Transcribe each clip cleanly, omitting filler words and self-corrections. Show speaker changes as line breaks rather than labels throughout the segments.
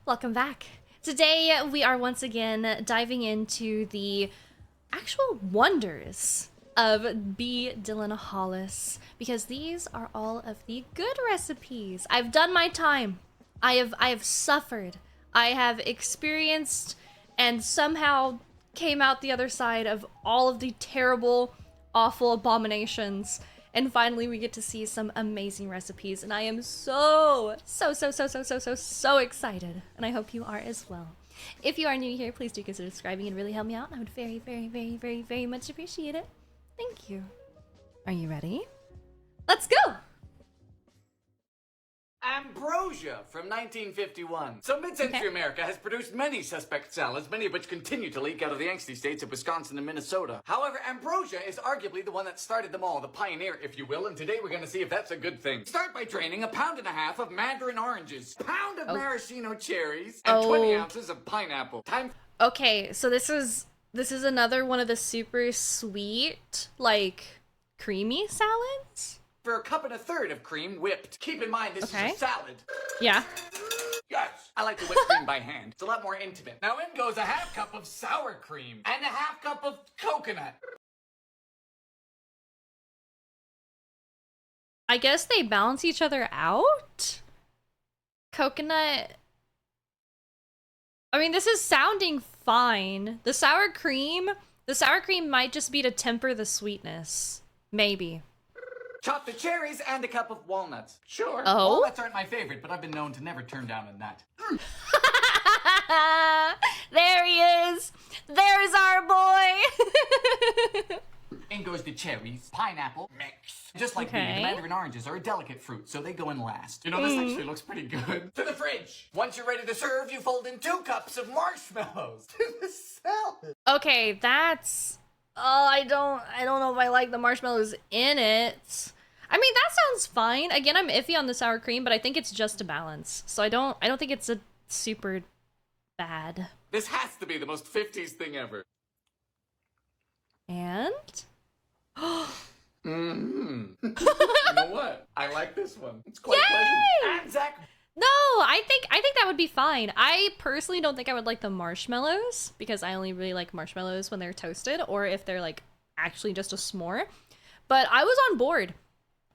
Welcome back. Today we are once again diving into the actual wonders of BDylanHollis because these are all of the good recipes. I've done my time. I have suffered. I have experienced and somehow came out the other side of all of the terrible, awful abominations. And finally we get to see some amazing recipes, and I am so excited, and I hope you are as well. If you are new here, please do consider subscribing and really help me out. I would very much appreciate it. Thank you. Are you ready? Let's go!
Ambrosia from 1951. So mid-century America has produced many suspect salads, many of which continue to leak out of the angsty states of Wisconsin and Minnesota. However, ambrosia is arguably the one that started them all, the pioneer, if you will, and today we're gonna see if that's a good thing. Start by draining 1.5 pounds of mandarin oranges, pound of maraschino cherries, and 20 ounces of pineapple.
Okay, so this is another one of the super sweet, like, creamy salads?
For 1.3 cups of cream whipped. Keep in mind, this is a salad.
Yeah.
Yes, I like to whip cream by hand. It's a lot more intimate. Now in goes 1/2 cup of sour cream and 1/2 cup of coconut.
I guess they balance each other out? Coconut... I mean, this is sounding fine. The sour cream might just be to temper the sweetness. Maybe.
Chop the cherries and 1 cup of walnuts. Sure,
Oh?
walnuts aren't my favorite, but I've been known to never turn down a nut.
There he is! There's our boy!
In goes the cherries, pineapple, mix. Just like me, the mandarin oranges are a delicate fruit, so they go in last. You know, this actually looks pretty good. To the fridge! Once you're ready to serve, you fold in 2 cups of marshmallows to the salad.
Okay, that's... Oh, I don't know if I like the marshmallows in it. I mean, that sounds fine. Again, I'm iffy on the sour cream, but I think it's just a balance. So I don't think it's a super bad.
This has to be the most 50s thing ever.
And?
You know what? I like this one. It's quite pleasant. ANZAC.
No, I think that would be fine. I personally don't think I would like the marshmallows because I only really like marshmallows when they're toasted or if they're like actually just a s'more. But I was on board.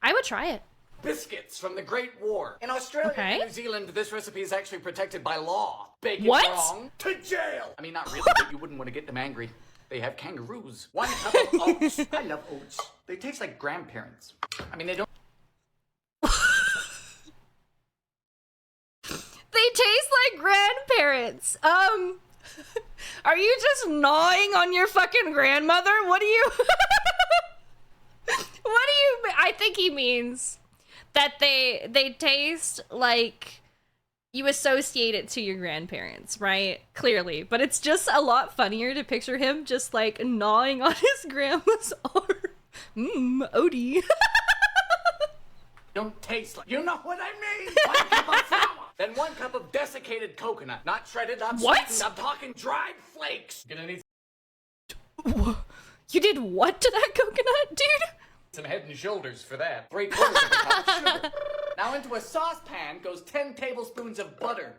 I would try it.
Biscuits from the Great War. In Australia and New Zealand, this recipe is actually protected by law. Bake it wrong, to jail. I mean, not really, but you wouldn't want to get them angry. They have kangaroos. 1 cup of oats. I love oats. They taste like grandparents. I mean, they don't...
They taste like grandparents. Are you just gnawing on your fucking grandmother? What do you... I think he means that they taste like you associate it to your grandparents, right? Clearly. But it's just a lot funnier to picture him just like gnawing on his grandma's arm. Odie.
Don't taste like... You know what I mean? 1 cup of flour. Then 1 cup of desiccated coconut. Not shredded, not sweetened. I'm talking dried flakes. Gonna need...
You did what to that coconut, dude?
Some Head and Shoulders for that. 3/4 of a cup of sugar. Now into a saucepan goes 10 tablespoons of butter.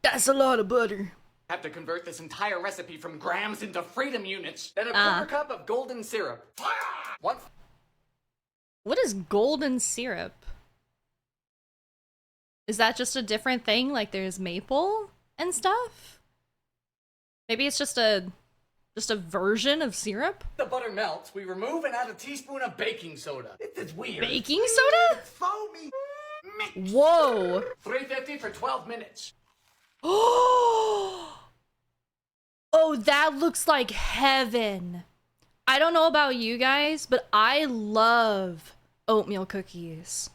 That's a lot of butter.
Have to convert this entire recipe from grams into freedom units. Then a 1/4 cup of golden syrup.
What is golden syrup? Is that just a different thing? Like there's maple and stuff? Maybe it's just a version of syrup?
The butter melts, we remove and add a teaspoon of baking soda. It's weird.
Baking soda?
It's foamy. Mix.
Whoa.
350 for 12 minutes.
Oh, that looks like heaven. I don't know about you guys, but I love oatmeal cookies.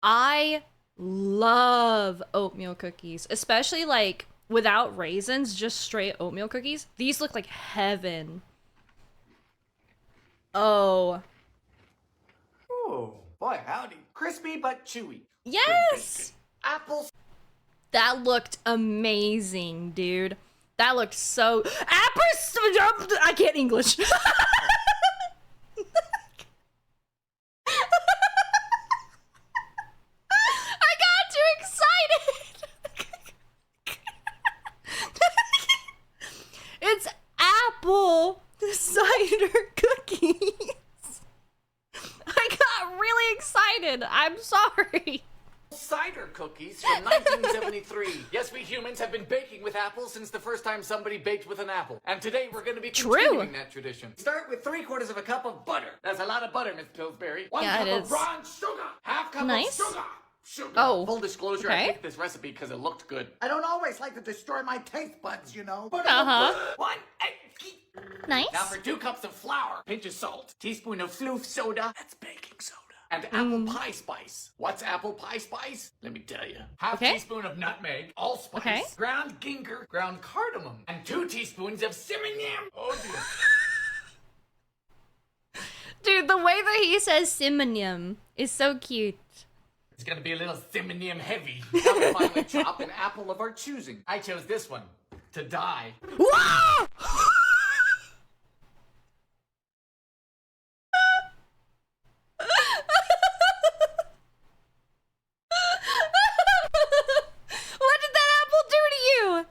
I love oatmeal cookies, especially like without raisins, just straight oatmeal cookies. These look like heaven. Oh.
Oh, boy, howdy. Crispy but chewy.
Yes!
Apples.
That looked amazing, dude. That looked so... I can't English. I got too excited. cookies. I got really excited. I'm sorry.
Cider cookies from 1973. Yes, we humans have been baking with apples since the first time somebody baked with an apple. And today we're going to be continuing that tradition. Start with 3/4 of a cup of butter. That's a lot of butter, Miss Pillsbury. 1 cup of brown sugar. Half cup of sugar.
Oh.
Full disclosure,
Okay.
I picked this recipe because it looked good. I don't always like to destroy my taste buds, you know. One.
Nice.
Now for 2 cups of flour, pinch of salt, teaspoon of floof soda, that's baking soda, and apple pie spice. What's apple pie spice? Let me tell you. Half teaspoon of nutmeg, allspice, ground ginger, ground cardamom, and 2 teaspoons of cinnamon. Oh dear.
Dude, the way that he says cinnamon is so cute.
It's gonna be a little cinnamon heavy. Now we finally chop an apple of our choosing. I chose this one to die.
Whoa! What did that apple do to you?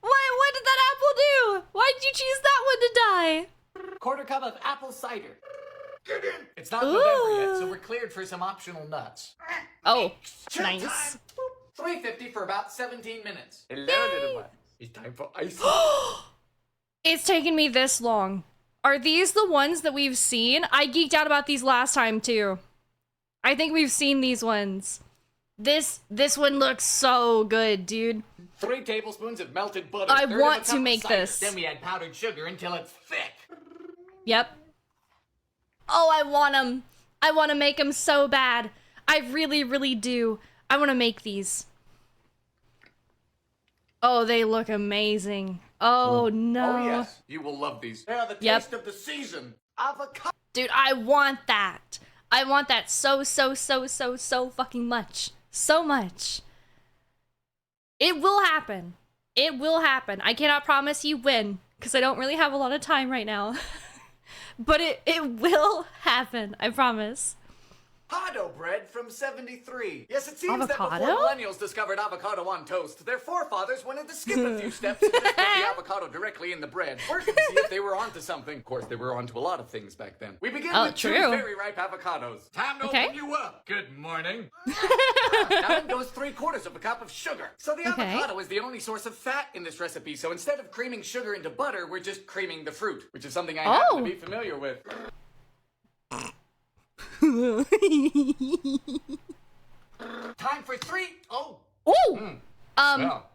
What did that apple do? Why did you choose that one to die?
1/4 cup of apple cider. Get in. It's not November yet, so we're cleared for some optional nuts.
Oh,
Chill
nice.
time. 350 for about 17 minutes. Hello, little one. It's time for icing.
It's taken me this long. Are these the ones that we've seen? I geeked out about these last time too. I think we've seen these ones. This one looks so good, dude.
3 tablespoons of melted butter.
I
1/3
want
of a
to
cup of
make
cider.
this.
Then we add powdered sugar until it's thick.
Yep. Oh, I want them. I want to make them so bad. I really, really do. I want to make these. Oh, they look amazing. Oh, no.
Oh, yes. You will love these. They are the taste of the season. Avocado.
Dude, I want that. I want that so fucking much. So much. It will happen. It will happen. I cannot promise you when, because I don't really have a lot of time right now. But it will happen. I promise.
Avocado bread from 73. Yes, it seems
Avocado?
that before millennials discovered avocado on toast, their forefathers wanted to skip a few steps and just put the avocado directly in the bread. Working to see if they were onto something. Of course, they were onto a lot of things back then. We begin with 2 very ripe avocados. Time to open you up. Good morning. Now in goes 3/4 of a cup of sugar. So the avocado is the only source of fat in this recipe. So instead of creaming sugar into butter, we're just creaming the fruit, which is something I happen to be familiar with. Time for 3. Oh.
Ooh.
Well.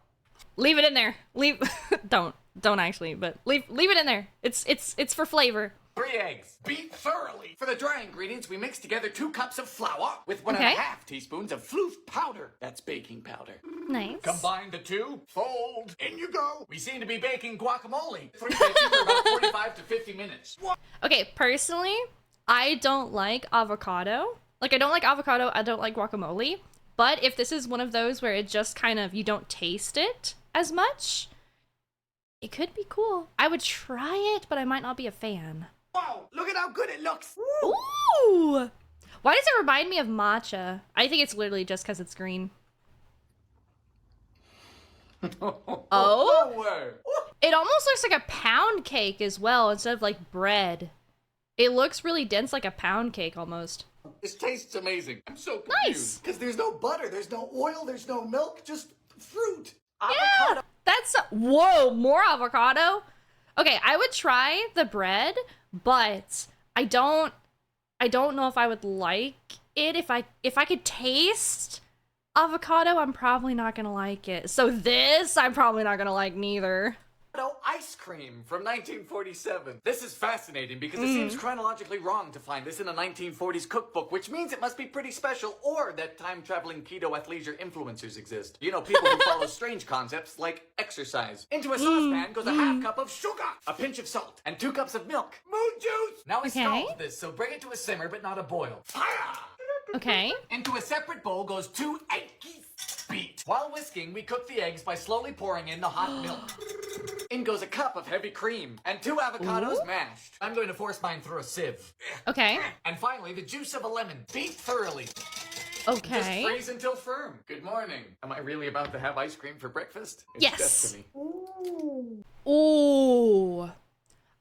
Leave it in there. Don't actually, but leave it in there. It's for flavor.
3 eggs. Beat thoroughly. For the dry ingredients, we mix together 2 cups of flour with 1.5 teaspoons of floof powder. That's baking powder.
Nice.
Combine the 2. Fold. In you go. We seem to be baking guacamole. 350 for about 45 to 50 minutes.
Okay, personally, I don't like avocado. Like, I don't like avocado, I don't like guacamole. But if this is one of those where it just kind of, you don't taste it as much, it could be cool. I would try it, but I might not be a fan.
Wow, look at how good it looks.
Ooh! Why does it remind me of matcha? I think it's literally just because it's green. Oh?
No way.
It almost looks like a pound cake as well, instead of like bread. It looks really dense, like a pound cake almost.
This tastes amazing. I'm so confused. Because there's no butter, there's no oil, there's no milk, just fruit. Avocado.
Yeah, that's whoa, more avocado. Okay, I would try the bread, but I don't know if I would like it. If I could taste avocado, I'm probably not gonna like it. So this, I'm probably not gonna like neither.
Ice cream from 1947. This is fascinating because it seems chronologically wrong to find this in a 1940s cookbook, which means it must be pretty special, or that time-traveling keto athleisure influencers exist. You know, people who follow strange concepts like exercise. Into a saucepan goes a half cup of sugar, a pinch of salt, and 2 cups of milk. Moon juice! Now we scald this, so bring it to a simmer but not a boil. Fire!
Okay.
Into a separate bowl goes 2 eggs. Beat. While whisking, we cook the eggs by slowly pouring in the hot milk. In goes a cup of heavy cream and 2 avocados mashed. I'm going to force mine through a sieve.
Okay.
And finally, the juice of a lemon. Beat thoroughly.
Okay.
Just freeze until firm. Good morning. Am I really about to have ice cream for breakfast? It's
Yes.
destiny.
Ooh.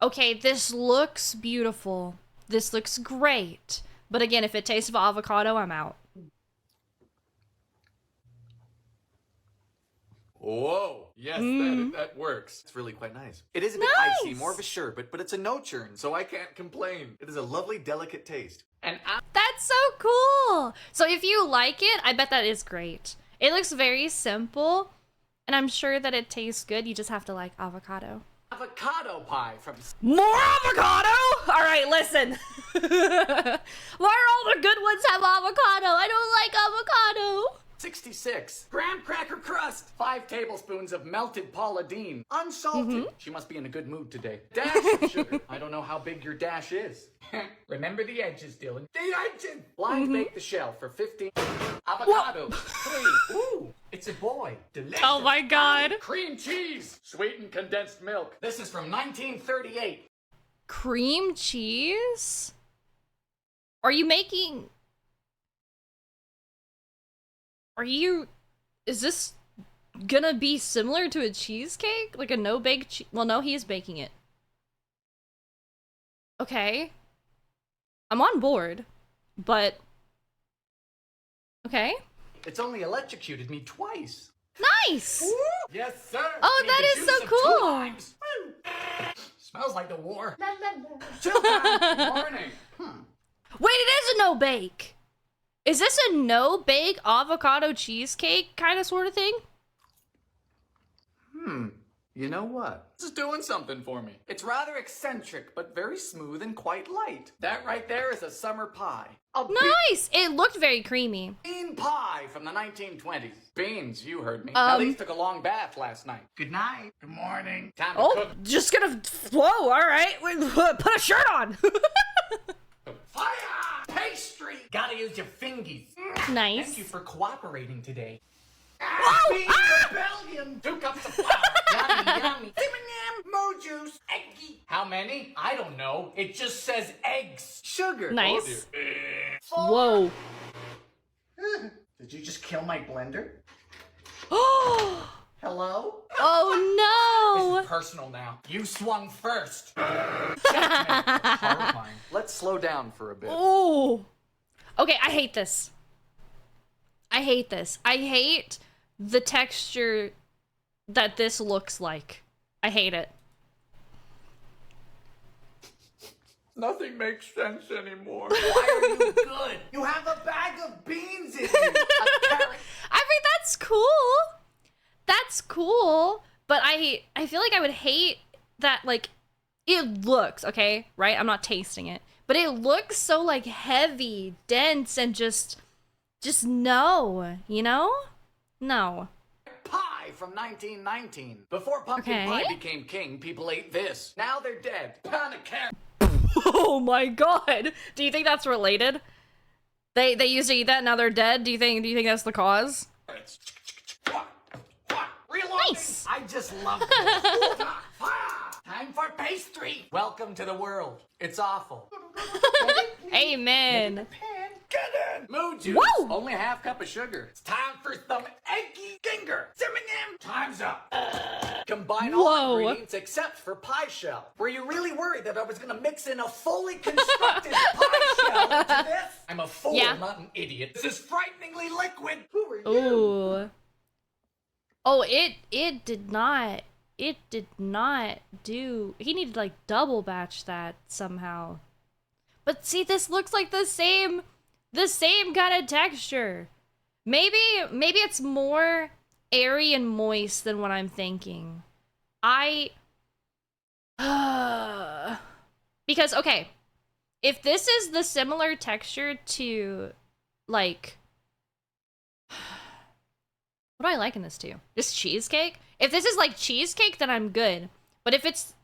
Okay, this looks beautiful. This looks great. But again, if it tastes of avocado, I'm out.
Whoa. Yes, that works. It's really quite nice. It is a bit icy, more of a sherbet, but it's a no churn, so I can't complain. It is a lovely, delicate taste. And
That's so cool. So if you like it, I bet that is great. It looks very simple, and I'm sure that it tastes good. You just have to like avocado.
avocado pie from
More avocado? All right, listen. Why are all the good ones have avocado? I don't like avocado.
66. Graham cracker crust. 5 tablespoons of melted Paula Deen. Unsalted. She must be in a good mood today. Dash of sugar. I don't know how big your dash is. Remember the edges, Dylan. The edges! Blind bake the shell for 15. Avocado. 3. Ooh, it's a boy. Delicious.
Oh my god.
Cream cheese. Sweetened condensed milk. This is from 1938.
Cream cheese? Are you making... Is this gonna be similar to a cheesecake? Like a no-bake well, no, he is baking it. Okay. I'm on board, but... Okay.
It's only electrocuted me twice.
Nice!
Yes, sir.
Oh,
Need
that
the
is
juice
so
of 2
cool.
limes. Smells like the war. Chill down. Morning.
Wait, it is a no-bake! Is this a no-bake avocado cheesecake kind of sort of thing?
You know what? This is doing something for me. It's rather eccentric, but very smooth and quite light. That right there is a summer pie. A
Nice! It looked very creamy.
bean pie from the 1920s. Beans, you heard me. At least took a long bath last night. Good night. Good morning. Time to cook.
Just gonna... Whoa, alright. Put a shirt on!
Fire! Pastry! Gotta use your fingies.
Nice.
Thank you for cooperating today.
Whoa!
Bean rebellion! 2 cups of flour. Yummy, yummy. Simmingham, mo juice, eggy. How many? I don't know. It just says eggs. Sugar.
Nice.
Oh,
Whoa.
Did you just kill my blender?
Oh
Hello?
no!
This is personal now. You swung first. Horrifying. Let's slow down for a bit.
Oh. Okay, I hate this. I hate this. I hate the texture that this looks like. I hate it.
Nothing makes sense anymore. Why are you good? You have a bag of beans in you.
I mean, that's cool. That's cool. But I feel like I would hate that, like, it looks, okay, right? I'm not tasting it. But it looks so, like, heavy, dense, and just no, you know? No.
Pie from 1919. Before pumpkin pie became king, people ate this. Now they're dead. Pancakes.
Oh my god. Do you think that's related? They used to eat that, now they're dead? Do you think that's the cause?
Reloading.
Nice.
I just love this. Time for pastry. Welcome to the world. It's awful.
Amen.
Get in. Moo juice.
Woo!
Only a half cup of sugar. It's time for some eggy ginger. Simmingham. Time's up. Combine all ingredients except for pie shell. Were you really worried that I was going to mix in a fully constructed pie shell into this? I'm a fool, not an idiot. This is frighteningly liquid. Who are you?
Ooh. Oh, it did not do... He needed to, like, double batch that somehow. But see, this looks like the same kind of texture. Maybe it's more airy and moist than what I'm thinking. Because, okay, if this is the similar texture to, like... What do I liken this to? This cheesecake? If this is like cheesecake, then I'm good. But if it's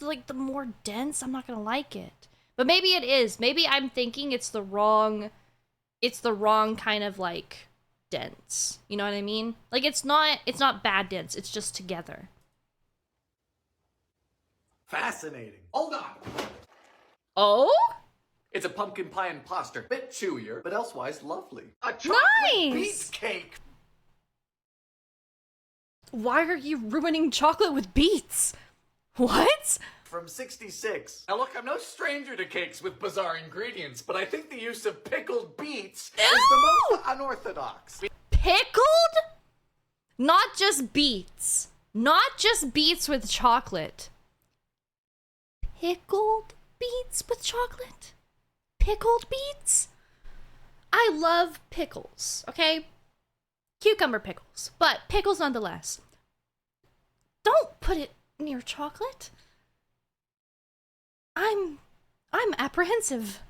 like the more dense, I'm not gonna like it. But maybe it is. Maybe I'm thinking it's the wrong kind of like dense. You know what I mean? Like it's not bad dense. It's just together.
Fascinating. Hold on.
Oh?
It's a pumpkin pie imposter. Bit chewier, but elsewise lovely. A chocolate beet cake.
Why are you ruining chocolate with beets? What?
from 66. Now look, I'm no stranger to cakes with bizarre ingredients, but I think the use of pickled beets is the most unorthodox.
Pickled? Not just beets. Not just beets with chocolate. Pickled beets with chocolate? Pickled beets? I love pickles, okay? Cucumber pickles, but pickles nonetheless. Don't put it near chocolate. I'm apprehensive.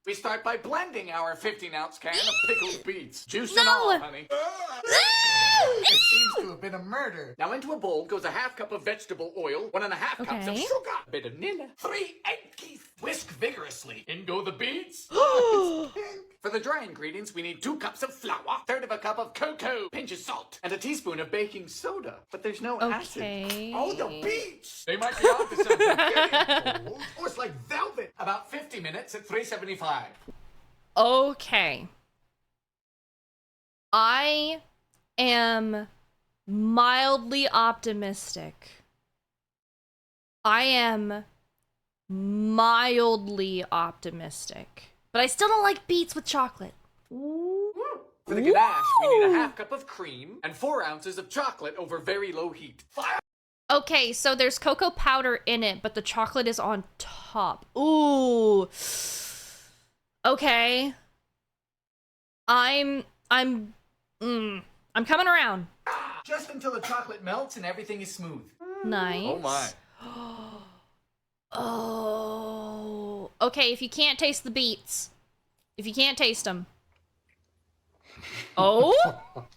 We start by blending our 15-ounce can of pickled beets. Juice and all, honey. It seems to have been a murder. Now into a bowl goes a half cup of vegetable oil, 1.5 cups of sugar, a bit of vanilla, 3 egg yolks. Whisk vigorously. In go the beets. It's pink. For the dry ingredients, we need 2 cups of flour, 1/3 of a cup of cocoa, pinch of salt, and a teaspoon of baking soda. But there's no acid. Oh, the beets! They might be onto something. Getting cold. Oh, it's like velvet. About 50 minutes at 375.
Okay. I am mildly optimistic. I am mildly optimistic. But I still don't like beets with chocolate.
For the ganache, we need a half cup of cream and 4 ounces of chocolate over very low heat. Fire!
Okay, so there's cocoa powder in it, but the chocolate is on top. Ooh. Okay. I'm coming around.
Just until the chocolate melts and everything is smooth.
Nice.
Oh my.
Oh. Okay, if you can't taste the beets. If you can't taste them. Oh?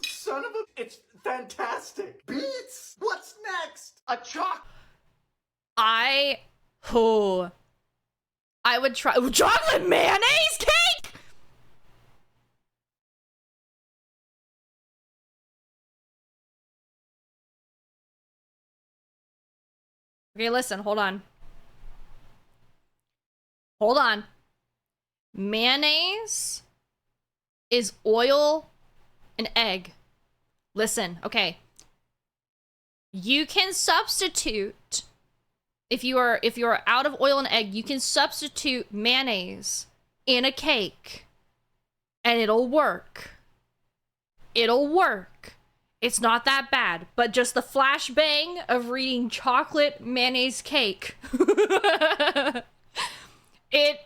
Son of a... It's fantastic. Beets? What's next? A
I would try chocolate mayonnaise cake. Okay, listen, hold on. Hold on. Mayonnaise is oil and egg. Listen, okay. You can substitute if you are out of oil and egg, you can substitute mayonnaise in a cake and it'll work. It'll work. It's not that bad, but just the flashbang of reading chocolate mayonnaise cake. It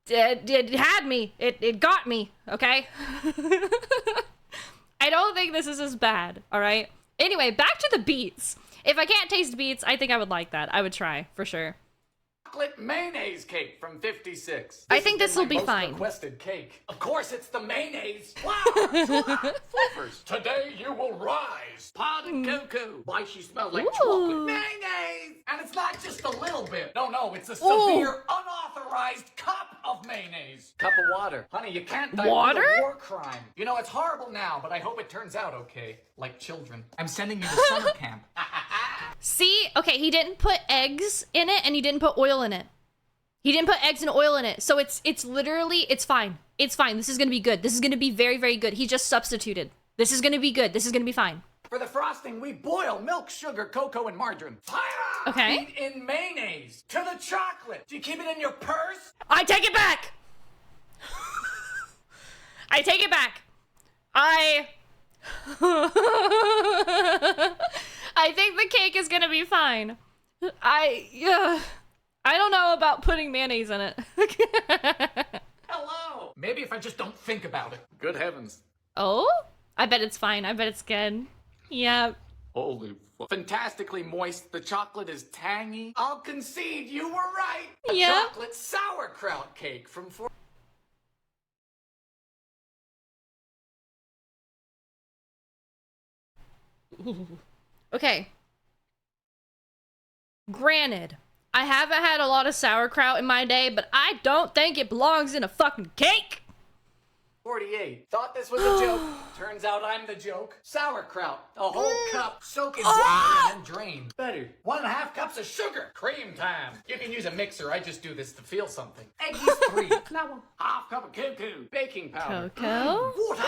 had me. It got me, okay? I don't think this is as bad, all right? Anyway, back to the beets. If I can't taste beets, I think I would like that. I would try, for sure.
Chocolate mayonnaise cake from 56.
I think this will be fine.
Requested cake. Of course, it's the mayonnaise. Wow! Flavors. Today you will rise. Powdered cocoa. Why she smells like chocolate mayonnaise? And it's not just a little bit. No, it's a severe, unauthorized cup of mayonnaise. Cup of water. Honey, you can't die with a war crime. You know, it's horrible now, but I hope it turns out okay. Like children. I'm sending you to summer camp.
See? Okay, he didn't put eggs in it and he didn't put oil in it. He didn't put eggs and oil in it. So it's literally, it's fine. It's fine. This is going to be good. This is going to be very, very good. He just substituted. This is going to be good. This is going to be fine.
For the frosting, we boil milk, sugar, cocoa, and margarine. Fire!
Okay.
Beat in mayonnaise. To the chocolate. Do you keep it in your purse?
I take it back. I take it back. I think the cake is gonna be fine. I don't know about putting mayonnaise in it.
Hello. Maybe if I just don't think about it. Good heavens.
Oh? I bet it's fine. I bet it's good. Yeah.
Holy fuck. Fantastically moist. The chocolate is tangy. I'll concede you were right. A
Yeah.
chocolate sauerkraut cake from 4.
Okay. Granted, I haven't had a lot of sauerkraut in my day, but I don't think it belongs in a fucking cake.
48. Thought this was a joke. Turns out I'm the joke. Sauerkraut. A whole cup. Soak in water and then drain. Better. 1.5 cups of sugar. Cream time. You can use a mixer. I just do this to feel something. Egg yeast 3. Now 1/2 cup of cuckoo. Baking powder.
Cocoa?
Water.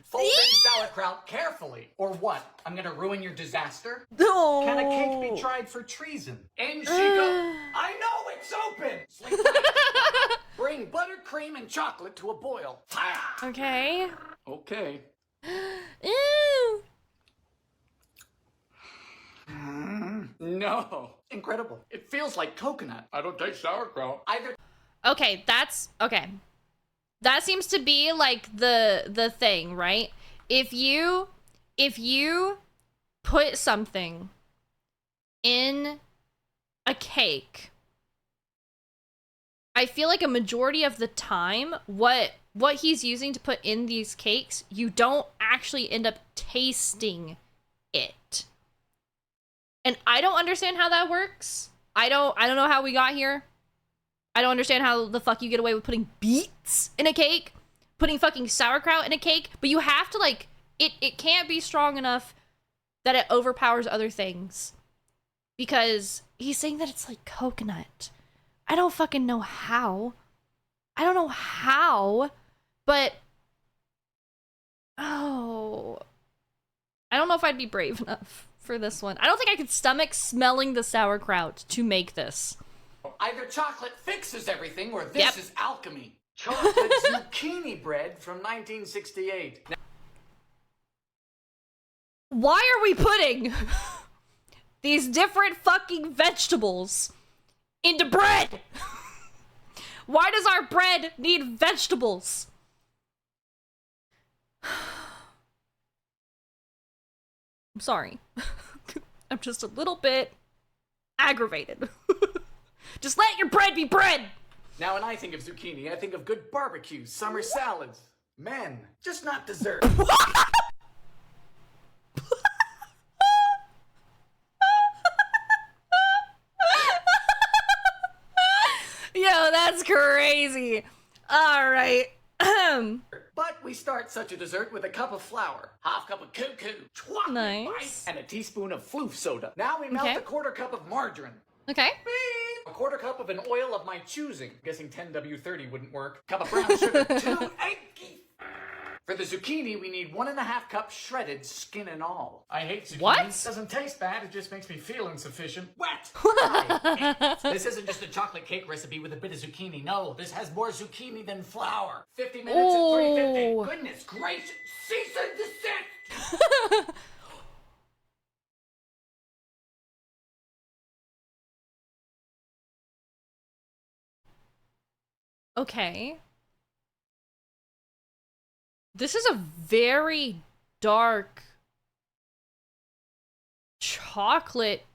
Fold in sauerkraut carefully. Or what? I'm gonna ruin your disaster?
No.
Can a cake be tried for treason? In she goes. I know it's open. Sleep tight. Bring buttercream and chocolate to a boil.
Okay.
Okay.
Ew.
No. Incredible. It feels like coconut. I don't taste sauerkraut. Either.
Okay, that's okay. That seems to be like the thing, right? If you put something in a cake, I feel like a majority of the time what he's using to put in these cakes, you don't actually end up tasting it. And I don't understand how that works. I don't know how we got here. I don't understand how the fuck you get away with putting beets in a cake, putting fucking sauerkraut in a cake, but you have to like it can't be strong enough that it overpowers other things. Because he's saying that it's like coconut. I don't fucking know how. I don't know how, but oh, I don't know if I'd be brave enough for this one. I don't think I could stomach smelling the sauerkraut to make this.
Either chocolate fixes everything or this is alchemy. Chocolate zucchini bread from 1968. Now,
why are we putting these different fucking vegetables into bread? Why does our bread need vegetables? I'm sorry. I'm just a little bit aggravated. Just let your bread be bread!
now when I think of zucchini, I think of good barbecue, summer salads. Men, just not dessert.
Yo, that's crazy. All right.
But we start such a dessert with a cup of flour, 1/2 cup of cuckoo, chocolate
Nice.
bites, and a teaspoon of floof soda. Now we melt
Okay.
a 1/4 cup of margarine.
Okay.
Beep. A 1/4 cup of an oil of my choosing. Guessing 10W30 wouldn't work. Cup of brown sugar, 2 eggs. For the zucchini, we need 1.5 cups shredded, skin and all. I hate zucchini.
What?
Doesn't taste bad, it just makes me feel insufficient. Wet! Right. This isn't just a chocolate cake recipe with a bit of zucchini. No, this has more zucchini than flour. 50 minutes at 350.
Ooh.
Goodness gracious! Cease and desist!
Okay. This is a very dark chocolate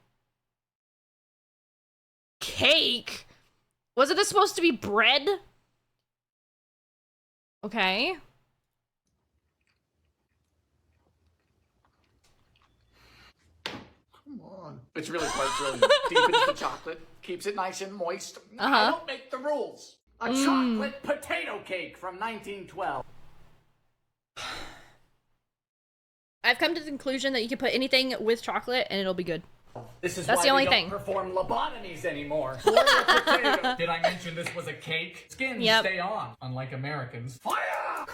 cake. Wasn't this supposed to be bread? Okay.
Come on. It's really quite brilliant. Deepens the chocolate, keeps it nice and moist. I don't make the rules. A chocolate potato cake from 1912.
I've come to the conclusion that you can put anything with chocolate and it'll be good.
This is
That's
why
the only
we
thing.
don't perform lobotomies anymore. Boil a potato. Did I mention this was a cake? Skins
Yep.
stay on, unlike Americans. Fire!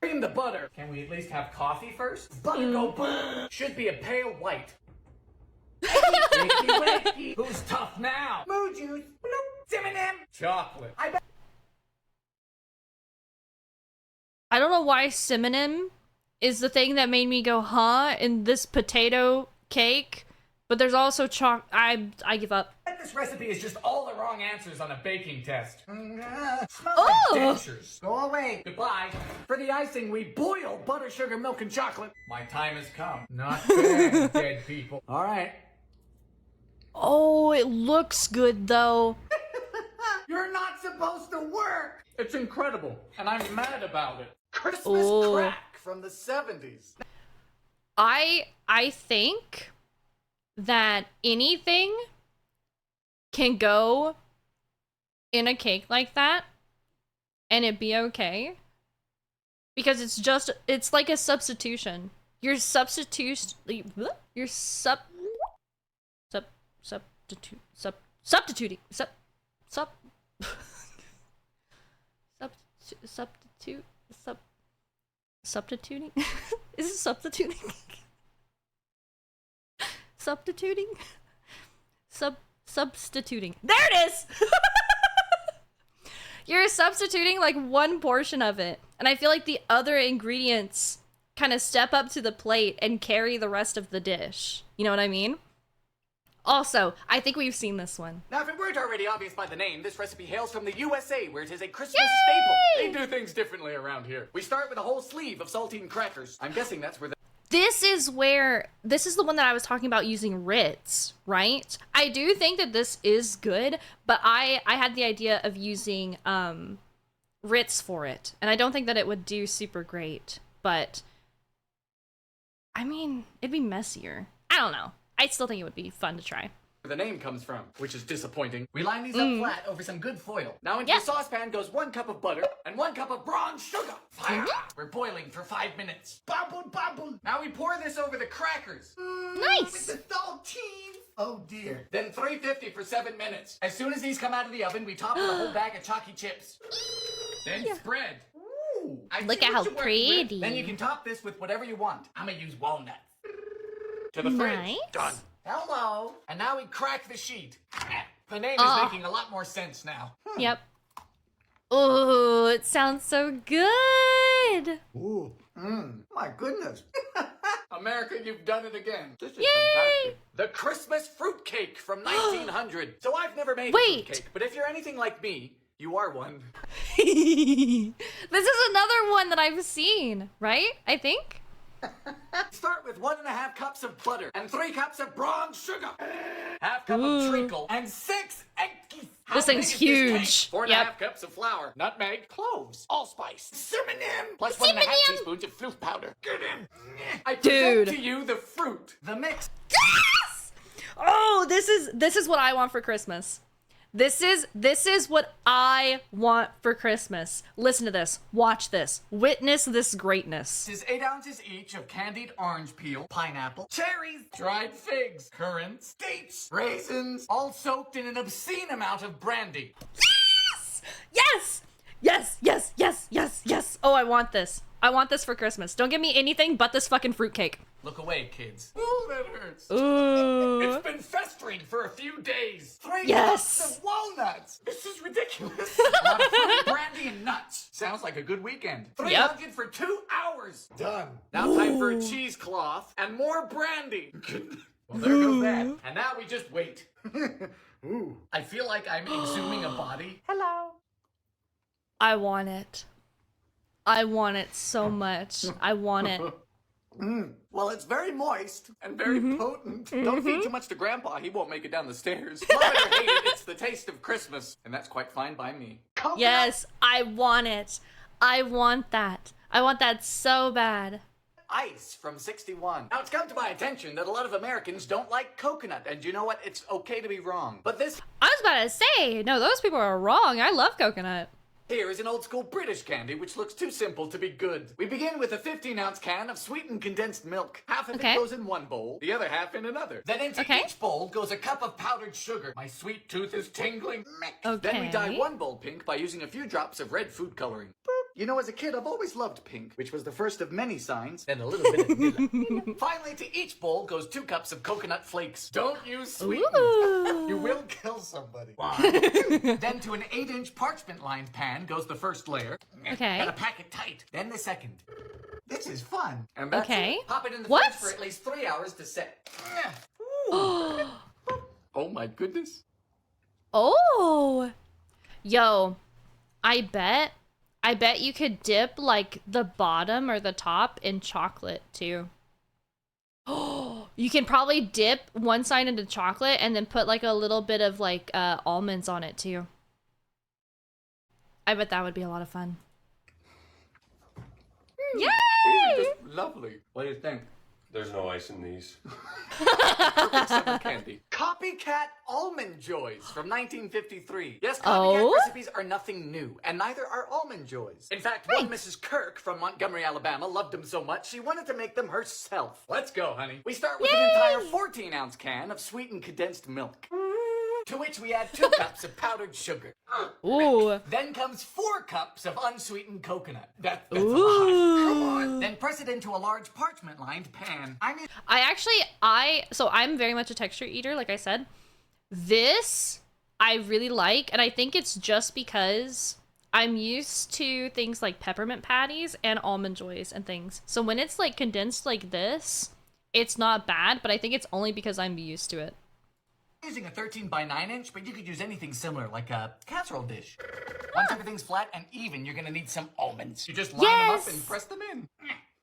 Cream the butter. Can we at least have coffee first? Butter go boom. Should be a pale white. Wakey, wakey. Who's tough now? Moo juice. Bloop. Sim-a-nim. Chocolate. I bet.
I don't know why cinnamon is the thing that made me go, huh, in this potato cake, but there's also I give up.
This recipe is just all the wrong answers on a baking test. Smells
Oh.
like dentures. Go away. Goodbye. For the icing, we boil butter, sugar, milk, and chocolate. My time has come. Not bad, dead people. All right.
Oh, it looks good though.
You're not supposed to work. It's incredible, and I'm mad about it. Christmas
Ooh.
crack from the 70s.
I think that anything can go in a cake like that and it'd be okay? Because it's like a substitution. You're substituting substituting? Is it substituting? Substituting. There it is! You're substituting like one portion of it. And I feel like the other ingredients kind of step up to the plate and carry the rest of the dish. You know what I mean? Also, I think we've seen this one.
Now, if it weren't already obvious by the name, this recipe hails from the USA, where it is a Christmas
Yay!
staple. They do things differently around here. We start with a whole sleeve of saltine crackers. I'm guessing that's where
This is the one that I was talking about using Ritz, right? I do think that this is good, but I had the idea of using Ritz for it. And I don't think that it would do super great, but I mean, it'd be messier. I don't know. I still think it would be fun to try.
the name comes from, which is disappointing. We line these up flat over some good foil. Now into a saucepan goes 1 cup of butter and 1 cup of brown sugar. Fire! We're boiling for 5 minutes. Bubble, bubble. Now we pour this over the crackers.
Nice.
With the saltine. Oh dear. Then 350 for 7 minutes. As soon as these come out of the oven, we top with a whole bag of chalky chips. Then spread. Ooh,
Look at how pretty.
Then you can top this with whatever you want. I'm gonna use walnuts. To the fridge. Done. Hello. And now we crack the sheet. The name is making a lot more sense now.
Yep. Oh, it sounds so good.
Ooh. My goodness. America, you've done it again. This is
Yay!
fantastic. The Christmas fruitcake from 1900. So I've never made a fruitcake, but if you're anything like me, you are one.
This is another one that I've seen, right? I think.
Start with 1.5 cups of butter and 3 cups of brown sugar. Half cup of treacle and 6 eggs.
This thing's huge.
4.5 cups of flour, nutmeg, cloves, allspice, cinnamon, plus 1.5 teaspoons of fruit powder. Get in. I present to you the fruit, the mix.
Yes! Oh, this is what I want for Christmas. This is what I want for Christmas. Listen to this. Watch this. Witness this greatness.
This is 8 ounces each of candied orange peel, pineapple, cherries, dried figs, currants, dates, raisins, all soaked in an obscene amount of brandy.
Yes! Yes! Yes, yes, yes, yes, yes. Oh, I want this. I want this for Christmas. Don't give me anything but this fucking fruitcake.
Look away, kids. Ooh, that hurts.
Ooh.
It's been festering for a few days. 3 cups of walnuts. This is ridiculous. A lot of fruit, brandy, and nuts. Sounds like a good weekend. 300 for 2 hours. Done. Now time for a cheesecloth and more brandy. Well, there goes that. And now we just wait. Ooh. I feel like I'm exhuming a body. Hello.
I want it. I want it so much. I want it.
Well, it's very moist and very potent. Don't feed too much to Grandpa. He won't make it down the stairs. Love it or hate it, it's the taste of Christmas. And that's quite fine by me. Coconut.
Yes, I want it. I want that. I want that so bad.
Ice from 61. Now, it's come to my attention that a lot of Americans don't like coconut. And you know what? It's okay to be wrong. But this
I was about to say, no, those people are wrong. I love coconut.
here is an old school British candy which looks too simple to be good. We begin with a 15-ounce can of sweetened condensed milk. Half of it goes in one bowl, the other half in another. Then into each bowl goes a cup of powdered sugar. My sweet tooth is tingling. Then we dye one bowl pink by using a few drops of red food coloring. You know, as a kid, I've always loved pink, which was the first of many signs, and a little bit of vanilla. Finally, to each bowl goes 2 cups of coconut flakes. Don't use sweeteners. You will kill somebody. Why? Then to an 8-inch parchment-lined pan goes the first layer. Gotta pack it tight. Then the second. This is fun. And that's it. Pop it in the fridge for at least 3 hours to set. Oh my goodness.
Oh. Yo, I bet you could dip like the bottom or the top in chocolate too. Oh, you can probably dip one side into chocolate and then put like a little bit of like almonds on it too. I bet that would be a lot of fun. Yay!
These are just lovely. What do you think?
There's no ice in these.
Perfect summer candy. Copycat Almond Joys from 1953. Yes, copycat recipes are nothing new, and neither are Almond Joys. In fact, one Mrs. Kirk from Montgomery, Alabama loved them so much she wanted to make them herself. Let's go, honey. We start with an entire 14-ounce can of sweetened condensed milk, to which we add 2 cups of powdered sugar.
Ooh.
Then comes 4 cups of unsweetened coconut. That's a lot. Come on. Then press it into a large parchment-lined pan.
So I'm very much a texture eater, like I said. This I really like, and I think it's just because I'm used to things like peppermint patties and almond joys and things. So when it's like condensed like this, it's not bad, but I think it's only because I'm used to it.
Using a 13 by 9 inch, but you could use anything similar, like a casserole dish. Once everything's flat and even, you're gonna need some almonds. You just line them up and press them in.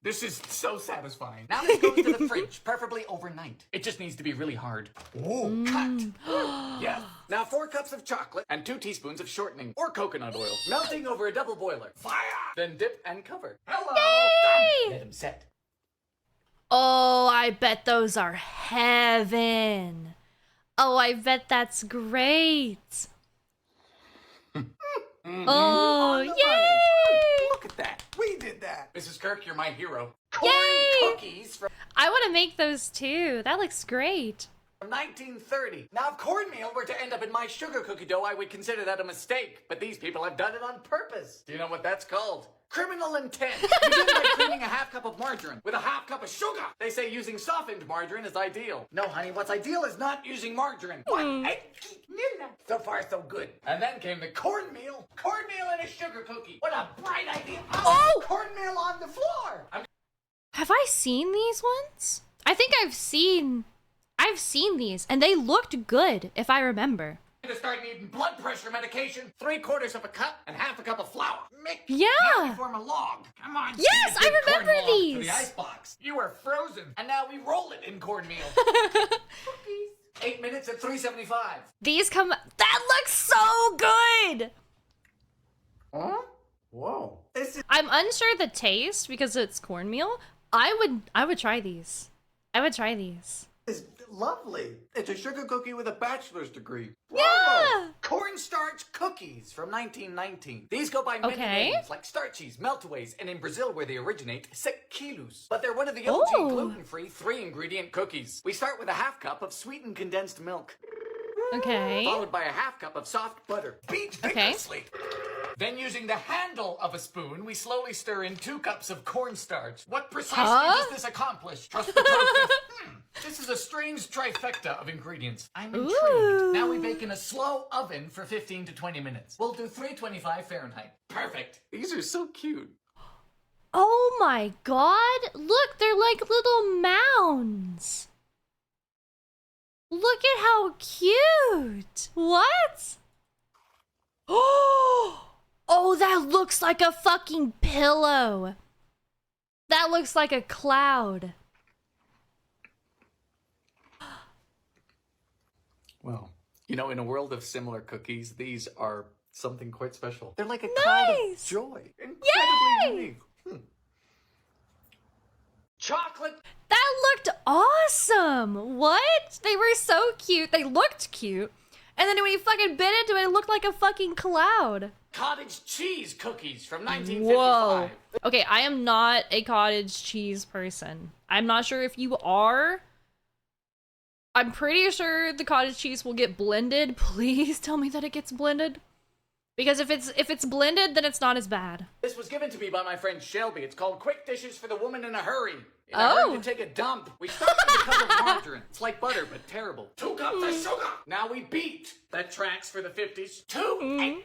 This is so satisfying. Now this goes to the fridge, preferably overnight. It just needs to be really hard. Ooh, cut. Yeah. Now 4 cups of chocolate and 2 teaspoons of shortening or coconut oil, melting over a double boiler. Fire! Then dip and cover. Hello! Done. Let them set.
Oh, I bet those are heaven. Oh, I bet that's great. Oh, yay!
Look at that. We did that. Mrs. Kirk, you're my hero. Corn
Yay!
cookies from
I want to make those too. That looks great.
1930. Now, if cornmeal were to end up in my sugar cookie dough, I would consider that a mistake. But these people have done it on purpose. Do you know what that's called? Criminal intent. Begin by creaming a 1/2 cup of margarine with a 1/2 cup of sugar. They say using softened margarine is ideal. No, honey, what's ideal is not using margarine. So far, so good. And then came the cornmeal. Cornmeal in a sugar cookie. What a bright idea. Oh! Cornmeal on the floor.
Have I seen these ones? I think I've seen these, and they looked good, if I remember.
To start needing blood pressure medication, 3/4 of a cup and 1/2 cup of flour. Mix.
Yeah.
Now we form a log. Come on.
Yes, I remember these.
To the icebox. You are frozen, and now we roll it in cornmeal. Cookies. 8 minutes at 375.
These come. That looks so good.
Huh? Whoa.
I'm unsure the taste because it's cornmeal. I would try these. I would try these.
Is lovely. It's a sugar cookie with a bachelor's degree.
Yeah.
Whoa. Cornstarch cookies from 1919. These go by many
Okay.
names, like starchies, meltaways, and in Brazil where they originate, sequilos. But they're one of the OG
Ooh.
gluten-free 3-ingredient cookies. We start with a 1/2 cup of sweetened condensed milk,
Okay.
followed by a 1/2 cup of soft butter. Beat vigorously. Then using the handle of a spoon, we slowly stir in 2 cups of cornstarch. What precisely does this accomplish? Trust the process. This is a strange trifecta of ingredients. I'm intrigued.
Ooh.
Now we bake in a slow oven for 15 to 20 minutes. We'll do 325 Fahrenheit. Perfect. These are so cute.
Oh my god. Look, they're like little mounds. Look at how cute. What? Oh, that looks like a fucking pillow. That looks like a cloud.
Well, you know, in a world of similar cookies, these are something quite special. They're like a cloud of joy. Incredibly unique. Chocolate.
That looked awesome. What? They were so cute. They looked cute. And then when you fucking bit into it, it looked like a fucking cloud.
Cottage cheese cookies from 1955.
Whoa. Okay, I am not a cottage cheese person. I'm not sure if you are. I'm pretty sure the cottage cheese will get blended. Please tell me that it gets blended. Because if it's blended, then it's not as bad.
This was given to me by my friend Shelby. It's called Quick Dishes for the Woman in a Hurry. In a hurry to take a dump. We start with a cup of margarine. It's like butter, but terrible. 2 cups of sugar. Now we beat. That tracks for the 50s. 2 eggs.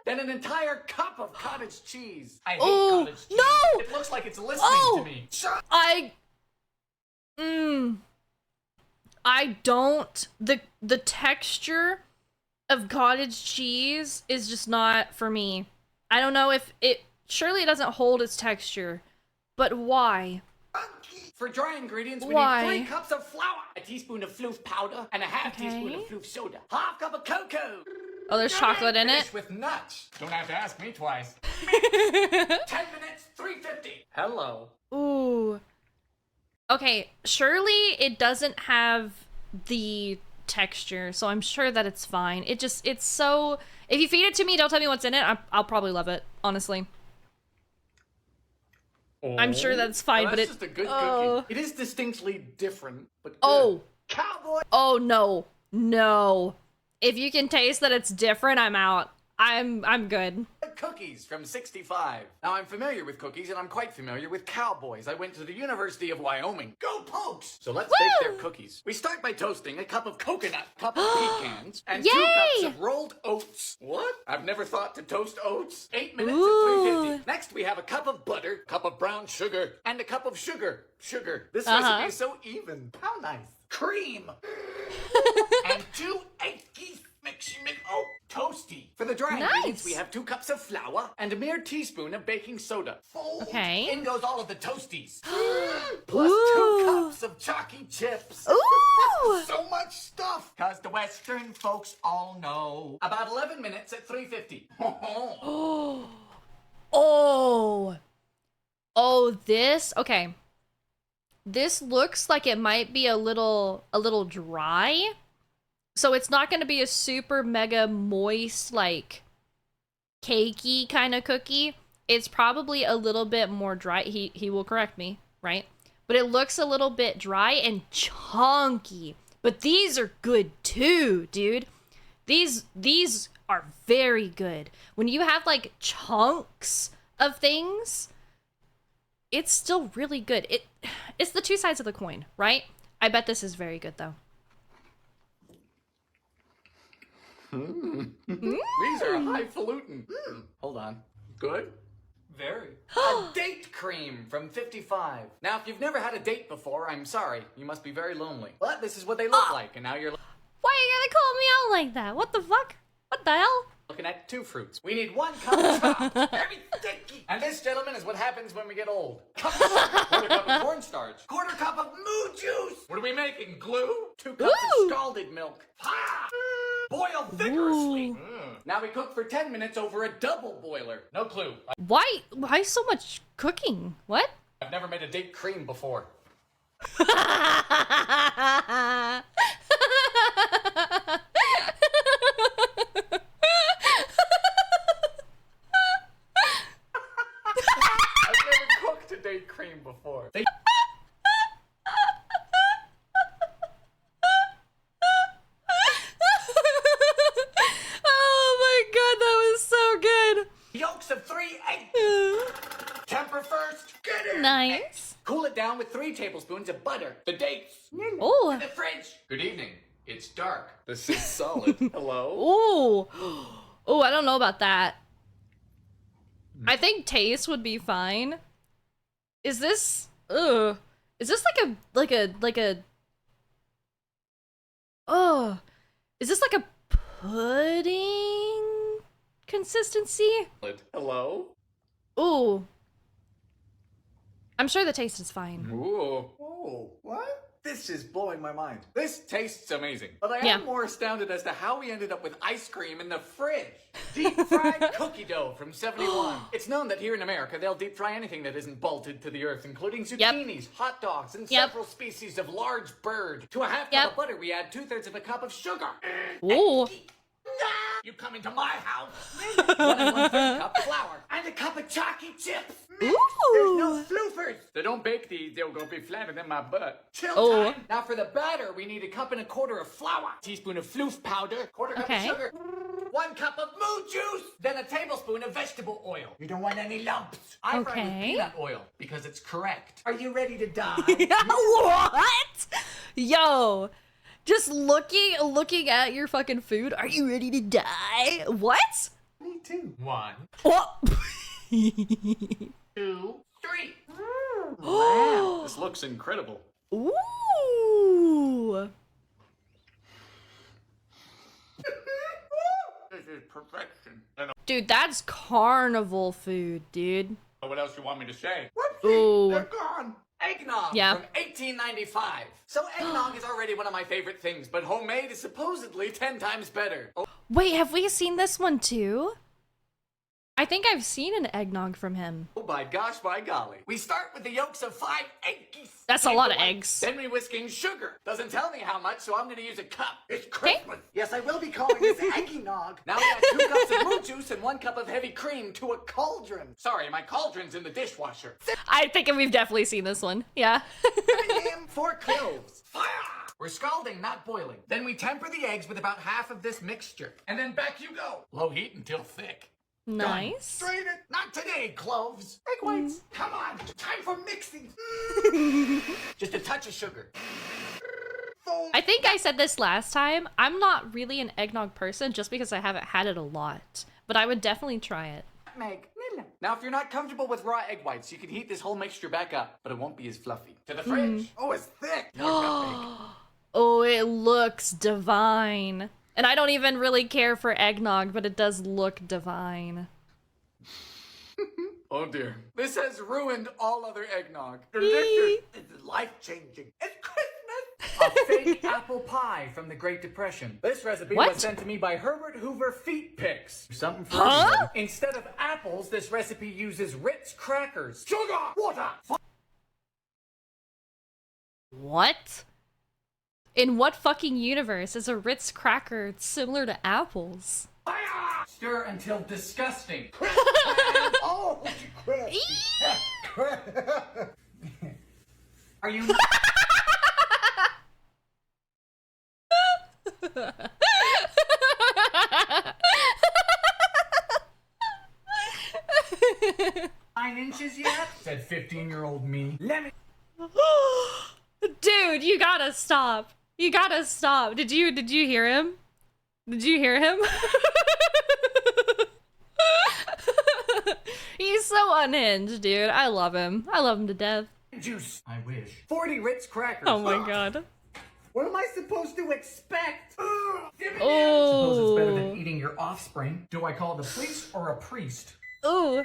Then an entire cup of cottage cheese. I hate cottage cheese.
No!
It looks like it's listening to me.
I don't. The texture of cottage cheese is just not for me. I don't know if it. Surely it doesn't hold its texture, but why?
For dry ingredients, we
Why?
need 3 cups of flour, a teaspoon of floof powder, and a 1/2 teaspoon of floof soda. 1/2 cup of cocoa.
Oh, there's chocolate in it?
Finish with nuts. Don't have to ask me twice. 10 minutes, 350. Hello.
Ooh. Okay, surely it doesn't have the texture, so I'm sure that it's fine. It's so... If you feed it to me, don't tell me what's in it, I'll probably love it, honestly. I'm sure that's fine,
Well,
but
that's just a good cookie. It is distinctly different, but good.
Oh.
Cowboy!
Oh, no. No. If you can taste that it's different, I'm out. I'm good.
Cookies from 65. Now, I'm familiar with cookies, and I'm quite familiar with cowboys. I went to the University of Wyoming. Go Pokes! So let's bake their cookies. We start by toasting a cup of coconut, cup of pecans, and 2 cups of rolled oats. What? I've never thought to toast oats. 8 minutes at 350. Next, we have a cup of butter, cup of brown sugar, and a cup of sugar. Sugar. This recipe is so even. How nice. Cream. And 2 eggs. Oh, toasty. For the dry ingredients, we have 2 cups of flour and a mere teaspoon of baking soda.
Okay.
In goes all of the toasties. Plus 2 cups of chalky chips.
Ooh!
So much stuff. Cause the Western folks all know. About 11 minutes at 350.
Oh. Oh, this. Okay. This looks like it might be a little dry. So it's not going to be a super mega moist, like, cakey kind of cookie. It's probably a little bit more dry. He will correct me, right? But it looks a little bit dry and chunky. But these are good too, dude. These are very good. When you have, like, chunks of things, it's still really good. It's the 2 sides of the coin, right? I bet this is very good, though.
These are highfalutin. Hold on. Good? Very. A date cream from 55. Now, if you've never had a date before, I'm sorry. You must be very lonely. But this is what they look like, and now you're
Why are you gonna call me out like that? What the fuck? What the hell?
looking at 2 fruits. We need 1 cup of chopped, very sticky. And this, gentlemen, is what happens when we get old. Cup of sugar, 1/4 cup of cornstarch, 1/4 cup of moo juice. What are we making, glue? 2 cups of scalded milk. Ha! Boil vigorously. Now we cook for 10 minutes over a double boiler. No clue.
Why so much cooking? What?
I've never made a date cream before. I've never cooked a date cream before.
Oh my god, that was so good.
Yolks of 3 eggs. Temper first. Get it.
Nice.
Cool it down with 3 tablespoons of butter. The dates.
Oh.
In the fridge. Good evening. It's dark. This is solid. Hello?
Ooh. Oh, I don't know about that. I think taste would be fine. Is this is this like a is this like a pudding consistency?
Hello?
Ooh. I'm sure the taste is fine.
Ooh. Oh, what? This is blowing my mind. This tastes amazing. But I
Yeah.
am more astounded as to how we ended up with ice cream in the fridge. Deep fried cookie dough from 71. It's known that here in America, they'll deep fry anything that isn't bolted to the earth, including zucchinis, hot dogs, and several species of large bird. To a half cup of butter, we add 2/3 of a cup of sugar.
Ooh.
You come into my house. 1 1/3 cup flour and a cup of chalky chips. Mixed. There's no floofers. They don't bake these. They'll go be flatter than my butt. Chill time. Now for the batter, we need 1 1/4 cup of flour, teaspoon of floof powder, 1/4 cup of sugar, 1 cup of moo juice, then a tablespoon of vegetable oil. You don't want any lumps. I fry with peanut oil because it's correct. Are you ready to die?
What? Yo. Just looking at your fucking food. Are you ready to die? What?
Me too. 1,
What?
2, 3. Wow. This looks incredible.
Ooh.
This is perfection.
Dude, that's carnival food, dude.
What else you want me to say?
Ooh.
They're gone. Eggnog from 1895. So eggnog is already one of my favorite things, but homemade is supposedly 10 times better. Oh.
Wait, have we seen this one too? I think I've seen an eggnog from him.
Oh my gosh, by golly. We start with the yolks of 5 eggs.
That's a lot of eggs.
Then we whisk in sugar. Doesn't tell me how much, so I'm gonna use a cup. It's Christmas. Yes, I will be calling this eggnog. Now we add 2 cups of moon juice and 1 cup of heavy cream to a cauldron. Sorry, my cauldron's in the dishwasher.
I think we've definitely seen this one. Yeah.
4 cloves. Fire! We're scalding, not boiling. Then we temper the eggs with about half of this mixture. And then back you go. Low heat until thick.
Nice.
Done. Strain it. Not today, cloves. Egg whites. Come on. Time for mixing. Just a touch of sugar.
I think I said this last time. I'm not really an eggnog person just because I haven't had it a lot. But I would definitely try it.
Meg. Now, if you're not comfortable with raw egg whites, you can heat this whole mixture back up, but it won't be as fluffy. To the fridge. Oh, it's thick.
Oh, it looks divine. And I don't even really care for eggnog, but it does look divine.
Oh dear. This has ruined all other eggnog. Delicious. It's life-changing. It's Christmas. A fake apple pie from the Great Depression. This recipe was sent to me by Herbert Hoover Feet Picks. Something for everybody. Instead of apples, this recipe uses Ritz crackers, sugar, water.
What? In what fucking universe is a Ritz cracker similar to apples?
Stir until disgusting. Oh, are you? Nine inches yet? Said 15-year-old me. Let me.
Dude, you gotta stop. You gotta stop. Did you hear him? Did you hear him? He's so unhinged, dude. I love him. I love him to death.
Juice. I wish. 40 Ritz crackers.
Oh my god.
What am I supposed to expect?
Oh.
Suppose it's better than eating your offspring. Do I call the police or a priest?
Ooh.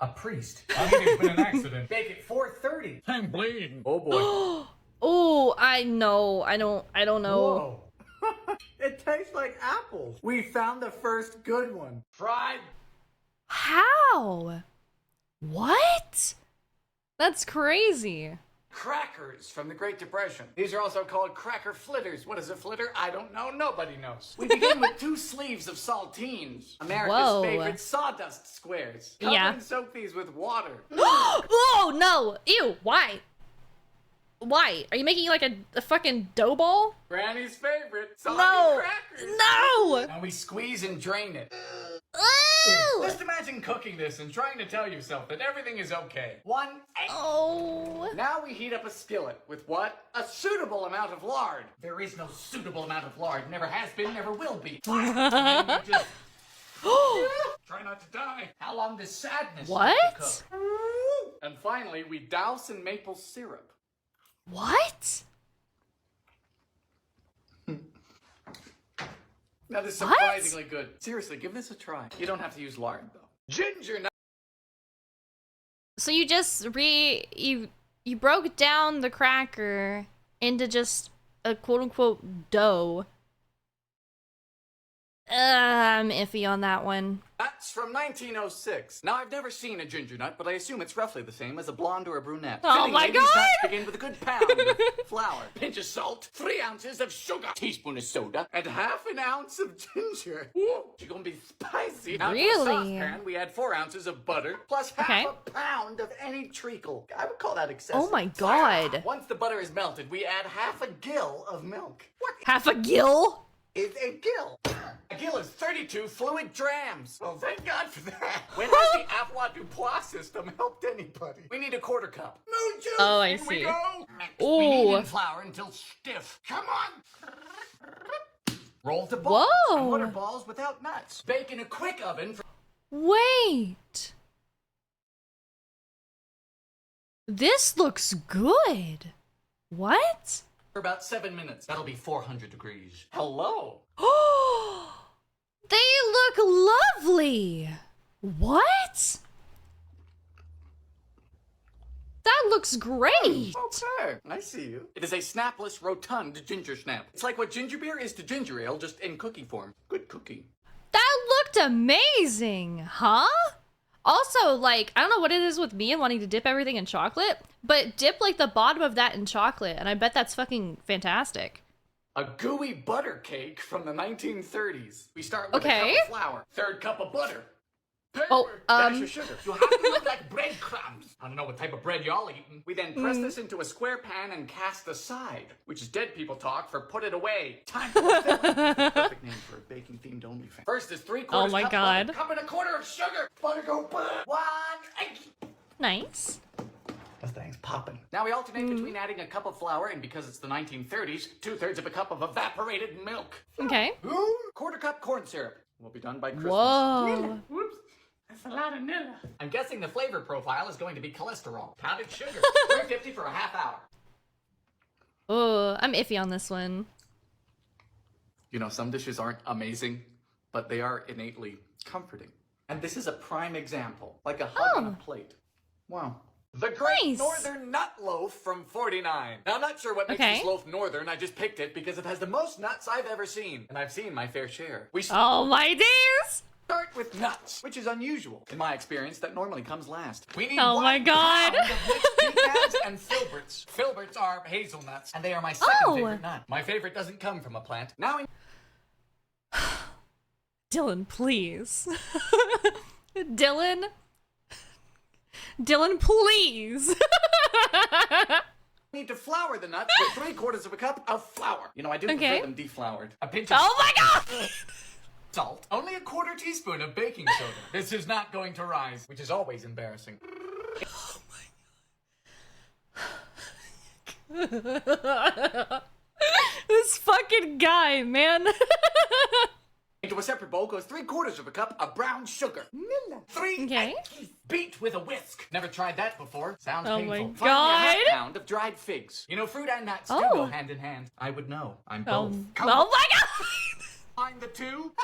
A priest. I think there's been an accident. Bake at 4:30. I'm bleeding. Oh boy.
Oh, I know. I don't know.
Whoa. It tastes like apples. We found the first good one. Fried.
How? What? That's crazy.
Crackers from the Great Depression. These are also called cracker flitters. What is a flitter? I don't know. Nobody knows. We begin with 2 sleeves of saltines. America's favorite sawdust squares. Cover and soak these with water.
Oh, no. Ew, why? Why? Are you making like a fucking dough ball?
Granny's favorite.
No.
Crackers.
No.
Now we squeeze and drain it.
Ooh.
Just imagine cooking this and trying to tell yourself that everything is okay. 1 egg.
Oh.
Now we heat up a skillet with what? A suitable amount of lard. There is no suitable amount of lard. Never has been, never will be. And you just try not to die. How long does sadness take to cook? And finally, we douse in maple syrup.
What?
Now this is surprisingly good. Seriously, give this a try. You don't have to use lard though. Ginger.
So you just you broke down the cracker into just a quote unquote dough. I'm iffy on that one.
That's from 1906. Now, I've never seen a ginger nut, but I assume it's roughly the same as a blonde or a brunette.
Oh my god!
These nuts begin with a good pound of flour, pinch of salt, 3 ounces of sugar, teaspoon of soda, and half an ounce of ginger. Woo! She's gonna be spicy. Now,
really?
For a saucepan, we add 4 ounces of butter, plus half a pound of any treacle. I would call that excessive.
Oh my god.
Once the butter is melted, we add half a gill of milk. What?
Half a gill?
Is a gill. A gill is 32 fluid drams. Well, thank God for that. When has the Avocat du Pois system helped anybody? We need a 1/4 cup. Moon juice.
Oh, I
In
see.
We go. Next,
Ooh.
we knead in flour until stiff. Come on. Roll to balls.
Whoa.
And butter balls without nuts. Bake in a quick oven for...
Wait. This looks good. What?
For about 7 minutes. That'll be 400 degrees. Hello.
Oh, they look lovely. What? That looks great.
Okay, I see you. It is a snapless, rotund ginger snap. It's like what ginger beer is to ginger ale, just in cookie form. Good cookie.
That looked amazing, huh? Also, like, I don't know what it is with me and wanting to dip everything in chocolate, but dip, like, the bottom of that in chocolate, and I bet that's fucking fantastic.
A gooey butter cake from the 1930s. We start with
Okay.
a cup of flour, third cup of butter.
Oh,
Dash of sugar. You have to look like breadcrumbs. I don't know what type of bread y'all eating. We then press this into a square pan and cast aside, which is dead people talk for put it away. Time for the filling. Perfect name for a baking-themed OnlyFans. First is 3/4
Oh my
cup
God.
butter, cup and a quarter of sugar. Butter go butter. 1 egg.
Nice.
That thing's popping. Now we alternate between adding a cup of flour and, because it's the 1930s, 2/3 of a cup of evaporated milk.
Okay.
Quarter cup corn syrup. We'll be done by Christmas.
Whoa.
Whoops. That's a lot of Nilla. I'm guessing the flavor profile is going to be cholesterol. Powdered sugar. 350 for a half hour.
Oh, I'm iffy on this one.
You know, some dishes aren't amazing, but they are innately comforting. And this is a prime example. Like a hug on a plate. Wow. The Great
Nice.
Northern Nut Loaf from 49. Now, I'm not sure what makes this loaf northern. I just picked it because it has the most nuts I've ever seen. And I've seen my fair share. We
Oh my days!
start with nuts, which is unusual. In my experience, that normally comes last. We need
Oh my
1
God.
pound of mixed pecans and filberts. Filberts are hazelnuts, and they are my second favorite nut. My favorite doesn't come from a plant. Now we
Dylan, please. Dylan, please.
need to flour the nuts with 3/4 of a cup of flour. You know, I do prefer them defloured. A pinch of
Oh my God!
salt. Only a 1/4 teaspoon of baking soda. This is not going to rise, which is always embarrassing.
This fucking guy, man.
Into a separate bowl goes 3/4 of a cup of brown sugar. 3
Okay.
eggs. Beat with a whisk. Never tried that before. Sounds
Oh
painful.
my
Finally, a
God.
1/2 pound of dried figs. You know, fruit and nuts do
Oh.
go hand in hand. I would know. I'm both.
Oh my God!
Find the two.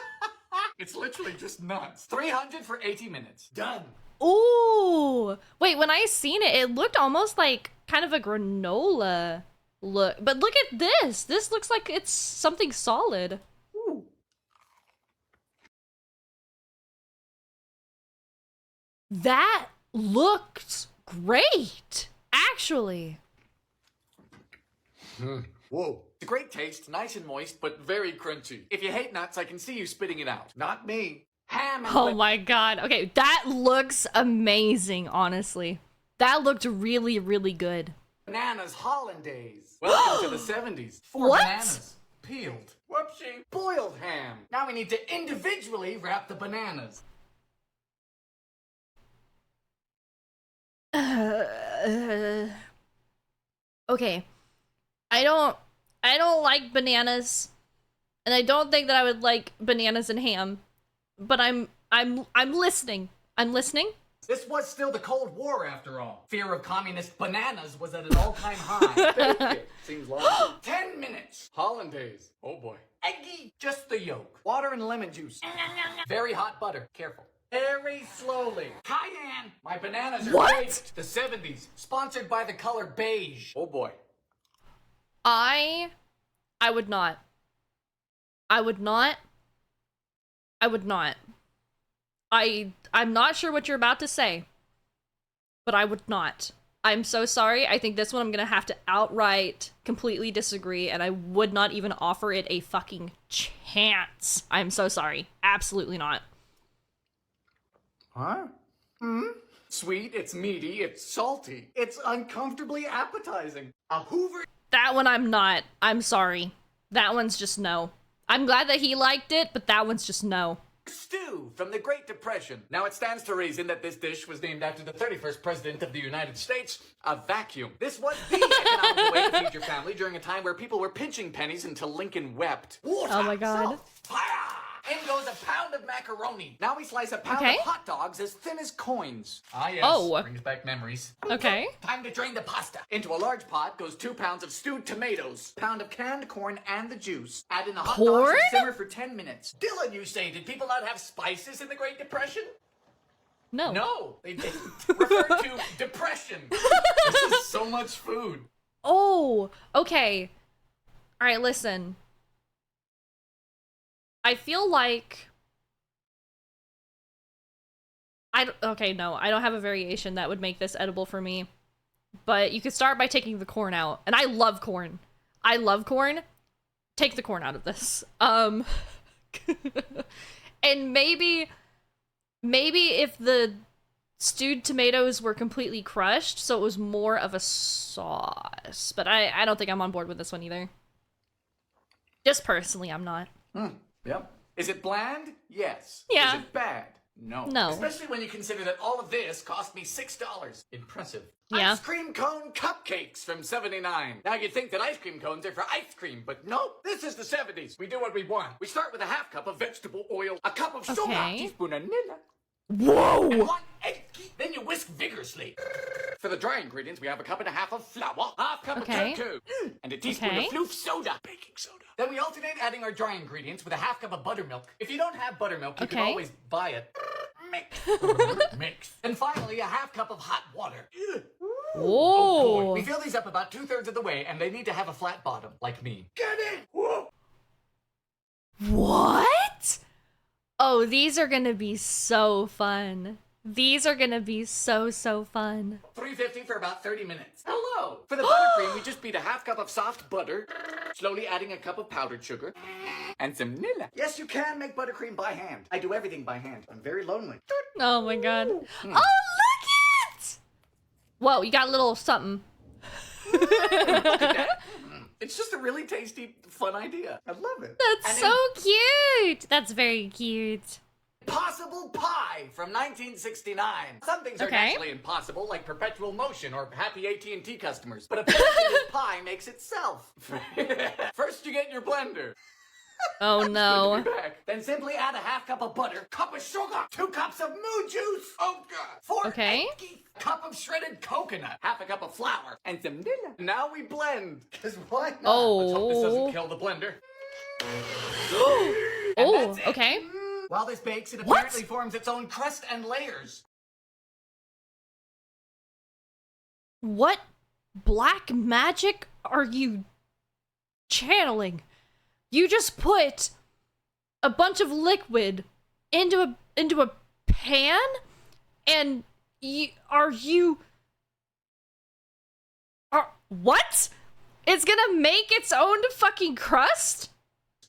It's literally just nuts. 300 for 80 minutes. Done.
Ooh. Wait, when I seen it, it looked almost like kind of a granola look. But look at this. This looks like it's something solid.
Ooh.
That looked great, actually.
Whoa. It's a great taste, nice and moist, but very crunchy. If you hate nuts, I can see you spitting it out. Not me. Ham and
Oh my God. Okay, that looks amazing, honestly. That looked really, really good.
bananas hollandaise. Welcome to the 70s. 4
What?
bananas. Peeled. Whoopsie. Boiled ham. Now we need to individually wrap the bananas.
Okay. I don't like bananas. And I don't think that I would like bananas and ham. But I'm listening. I'm listening.
This was still the Cold War, after all. Fear of communist bananas was at an all-time high. Bake it. Seems long. 10 minutes. Hollandaise. Oh boy. Eggy. Just the yolk. Water and lemon juice. Very hot butter. Careful. Very slowly. Cayenne. My bananas are baked. The 70s. Sponsored by the color beige. Oh boy.
I would not. I would not. I would not. I'm not sure what you're about to say, but I would not. I'm so sorry. I think this one I'm gonna have to outright completely disagree, and I would not even offer it a fucking chance. I'm so sorry. Absolutely not.
Huh? Sweet, it's meaty, it's salty. It's uncomfortably appetizing. A Hoover
That one I'm not. I'm sorry. That one's just no. I'm glad that he liked it, but that one's just no.
stew from the Great Depression. Now, it stands to reason that this dish was named after the 31st President of the United States, a vacuum. This was the economical way to feed your family during a time where people were pinching pennies until Lincoln wept. Water,
Oh my God.
salt, fire. In goes a pound of macaroni. Now we slice a pound of hot dogs as thin as coins. Ah, yes.
Oh.
Brings back memories.
Okay.
Time to drain the pasta. Into a large pot goes 2 pounds of stewed tomatoes, pound of canned corn and the juice. Add in the hot dogs and simmer for 10 minutes. Dylan, you say, did people not have spices in the Great Depression?
No.
No, they didn't. Refer to depression. This is so much food.
Oh, okay. All right, listen. I feel like Okay, no, I don't have a variation that would make this edible for me. But you could start by taking the corn out. And I love corn. I love corn. Take the corn out of this. And maybe if the stewed tomatoes were completely crushed, so it was more of a sauce. But I don't think I'm on board with this one either. Just personally, I'm not.
Yep. Is it bland? Yes.
Yeah.
Is it bad? No.
No.
Especially when you consider that all of this cost me $6. Impressive.
Yeah.
Ice cream cone cupcakes from '79. Now you'd think that ice cream cones are for ice cream, but nope. This is the '70s. We do what we want. We start with a half cup of vegetable oil, a cup of sugar, a teaspoon of vanilla.
Whoa!
And 1 egg. Then you whisk vigorously. For the dry ingredients, we have a cup and a half of flour, half cup of cocoa, and a teaspoon of floof soda, baking soda. Then we alternate adding our dry ingredients with a half cup of buttermilk. If you don't have buttermilk, you can always buy it. Mix. And finally, a half cup of hot water. Oh boy. We fill these up about 2/3 of the way, and they need to have a flat bottom, like me. Get it? Whoa.
What? Oh, these are gonna be so fun. These are gonna be so fun.
350 for about 30 minutes. Hello! For the buttercream, we just beat a half cup of soft butter, slowly adding a cup of powdered sugar, and some vanilla. Yes, you can make buttercream by hand. I do everything by hand. I'm very lonely.
Oh my god. Oh, look it! Whoa, you got a little something.
Look at that. It's just a really tasty, fun idea. I love it.
That's so cute. That's very cute.
Impossible pie from 1969. Some things are naturally impossible, like perpetual motion or happy AT&T customers. But apparently this pie makes itself. First you get your blender.
Oh no.
Then simply add a half cup of butter, cup of sugar, 2 cups of moo juice, oh god, 4 eggs, cup of shredded coconut, half a cup of flour, and some vanilla. Now we blend. Cause why not? Let's hope this doesn't kill the blender.
Oh, okay.
While this bakes, it apparently forms its own crust and layers.
What black magic are you channeling? You just put a bunch of liquid into a pan, and what? It's gonna make its own fucking crust?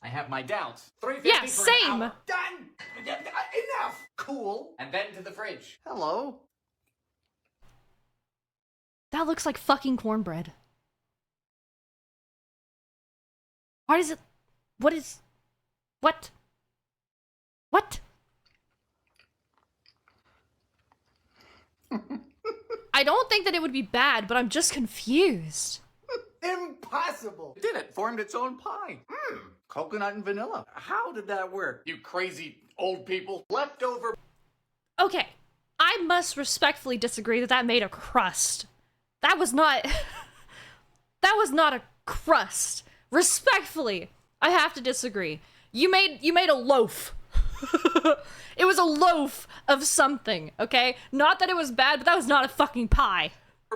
I have my doubts. 350 for
same.
An hour. Done. Enough. Cool. And then to the fridge. Hello.
That looks like fucking cornbread. Why does it? What? I don't think that it would be bad, but I'm just confused.
Impossible. It did it. Formed its own pie. Coconut and vanilla. How did that work? You crazy old people. Leftover.
Okay. I must respectfully disagree that made a crust. That was not a crust. Respectfully, I have to disagree. You made a loaf. It was a loaf of something, okay? Not that it was bad, but that was not a fucking pie.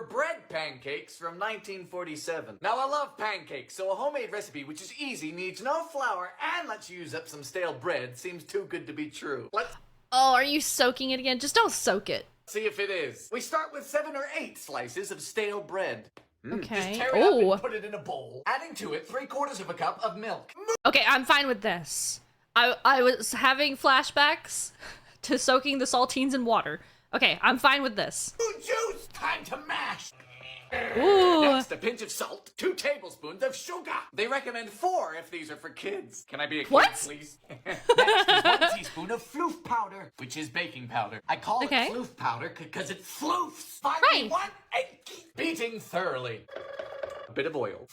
Bread pancakes from 1947. Now I love pancakes, so a homemade recipe which is easy, needs no flour, and lets you use up some stale bread seems too good to be true. Let's
are you soaking it again? Just don't soak it.
see if it is. We start with 7 or 8 slices of stale bread.
Okay.
Just tear it up and put it in a bowl. Adding to it 3/4 of a cup of milk.
Okay, I'm fine with this. I was having flashbacks to soaking the saltines in water. Okay, I'm fine with this.
Juice! Time to mash!
Ooh.
Next, a pinch of salt, 2 tablespoons of sugar. They recommend 4 if these are for kids. Can I be a kid, please? Next is 1 teaspoon of floof powder, which is baking powder. I call it floof powder because it floofs. Finally, 1 egg. Beating thoroughly. A bit of oil.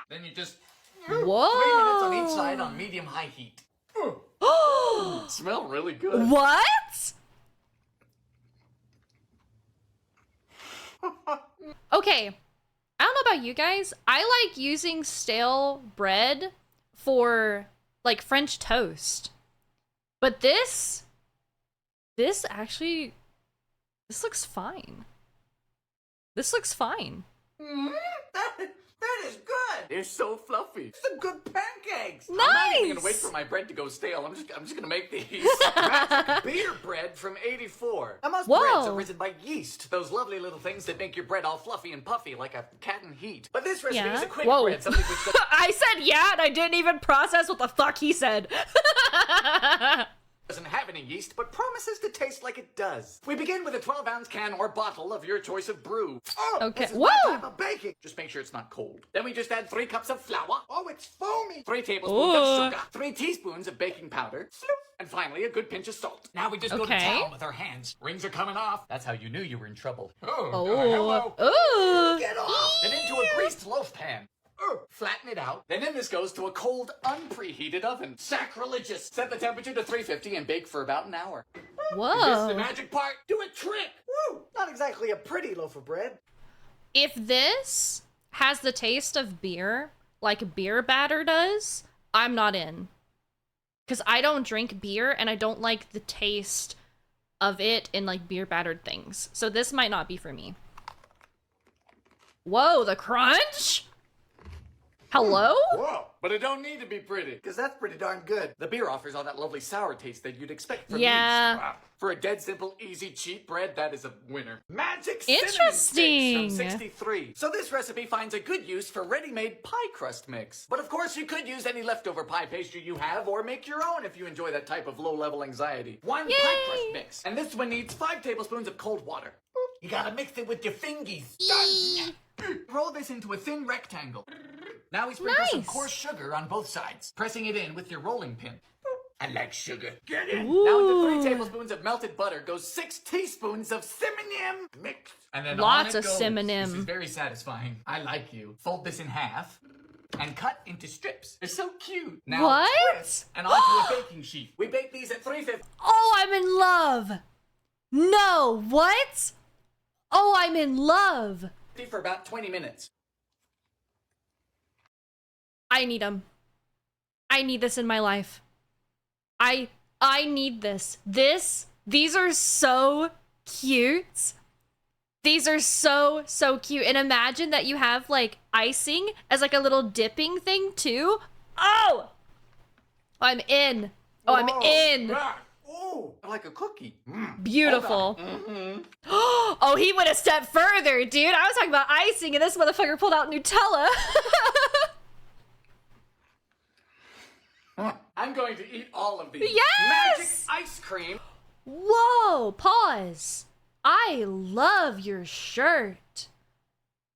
Then you just...
Whoa!
3 minutes on each side on medium-high heat. Oh! Smell really good.
What? Okay, I don't know about you guys. I like using stale bread for, like, French toast. But this actually, this looks fine. This looks fine.
That is good. is so fluffy. Some good pancakes.
Nice.
I'm not even gonna wait for my bread to go stale. I'm just gonna make these. Magic beer bread from '84. Now most breads are risen by yeast, those lovely little things that make your bread all fluffy and puffy like a cat in heat. But this recipe is a quick bread, something which
I said yeah, and I didn't even process what the fuck he said.
doesn't have any yeast, but promises to taste like it does. We begin with a 12-ounce can or bottle of your choice of brew. Oh,
okay.
This is my time of baking. Just make sure it's not cold. Then we just add 3 cups of flour. Oh, it's foamy. 3 tablespoons of sugar. 3 teaspoons of baking powder. And finally, a good pinch of salt. Now we just go to town with our hands. Rings are coming off. That's how you knew you were in trouble. Hello. Get off. Then into a greased loaf pan. Flatten it out. Then in this goes to a cold, unpreheated oven. Sacrilegious. Set the temperature to 350 and bake for about an hour.
Whoa.
This is the magic part. Do a trick. Woo! Not exactly a pretty loaf of bread.
If this has the taste of beer, like beer batter does, I'm not in. Because I don't drink beer, and I don't like the taste of it in, like, beer battered things. So this might not be for me. Whoa, the crunch? Hello?
Whoa, but it don't need to be pretty, because that's pretty darn good. The beer offers all that lovely sour taste that you'd expect from yeast. Wow. For a dead simple, easy, cheap bread, that is a winner. Magic cinnamon sticks from '63. So this recipe finds a good use for ready-made pie crust mix. But of course, you could use any leftover pie pastry you have, or make your own if you enjoy that type of low-level anxiety. One pie crust mix, and this one needs 5 tablespoons of cold water. You gotta mix it with your fingies. Roll this into a thin rectangle. Now we sprinkle some coarse sugar on both sides, pressing it in with your rolling pin. I like sugar. Get in. Ooh. Now into 3 tablespoons of melted butter goes 6 teaspoons of cinnamon mixed. And then
lots
on it
of cinnamon.
This is very satisfying. I like you. Fold this in half and cut into strips. They're so cute. Now twist and onto a baking sheet. We bake these at 350.
Oh, I'm in love. No, what? Oh, I'm in love.
For about 20 minutes.
I need them. I need this in my life. I need this. These are so cute. These are so cute. And imagine that you have like icing as like a little dipping thing too. Oh! I'm in. Oh, I'm in.
Oh, like a cookie.
Beautiful. Oh, he went a step further, dude. I was talking about icing and this motherfucker pulled out Nutella.
I'm going to eat all of these.
Yes!
Magic ice cream.
Whoa, pause. I love your shirt.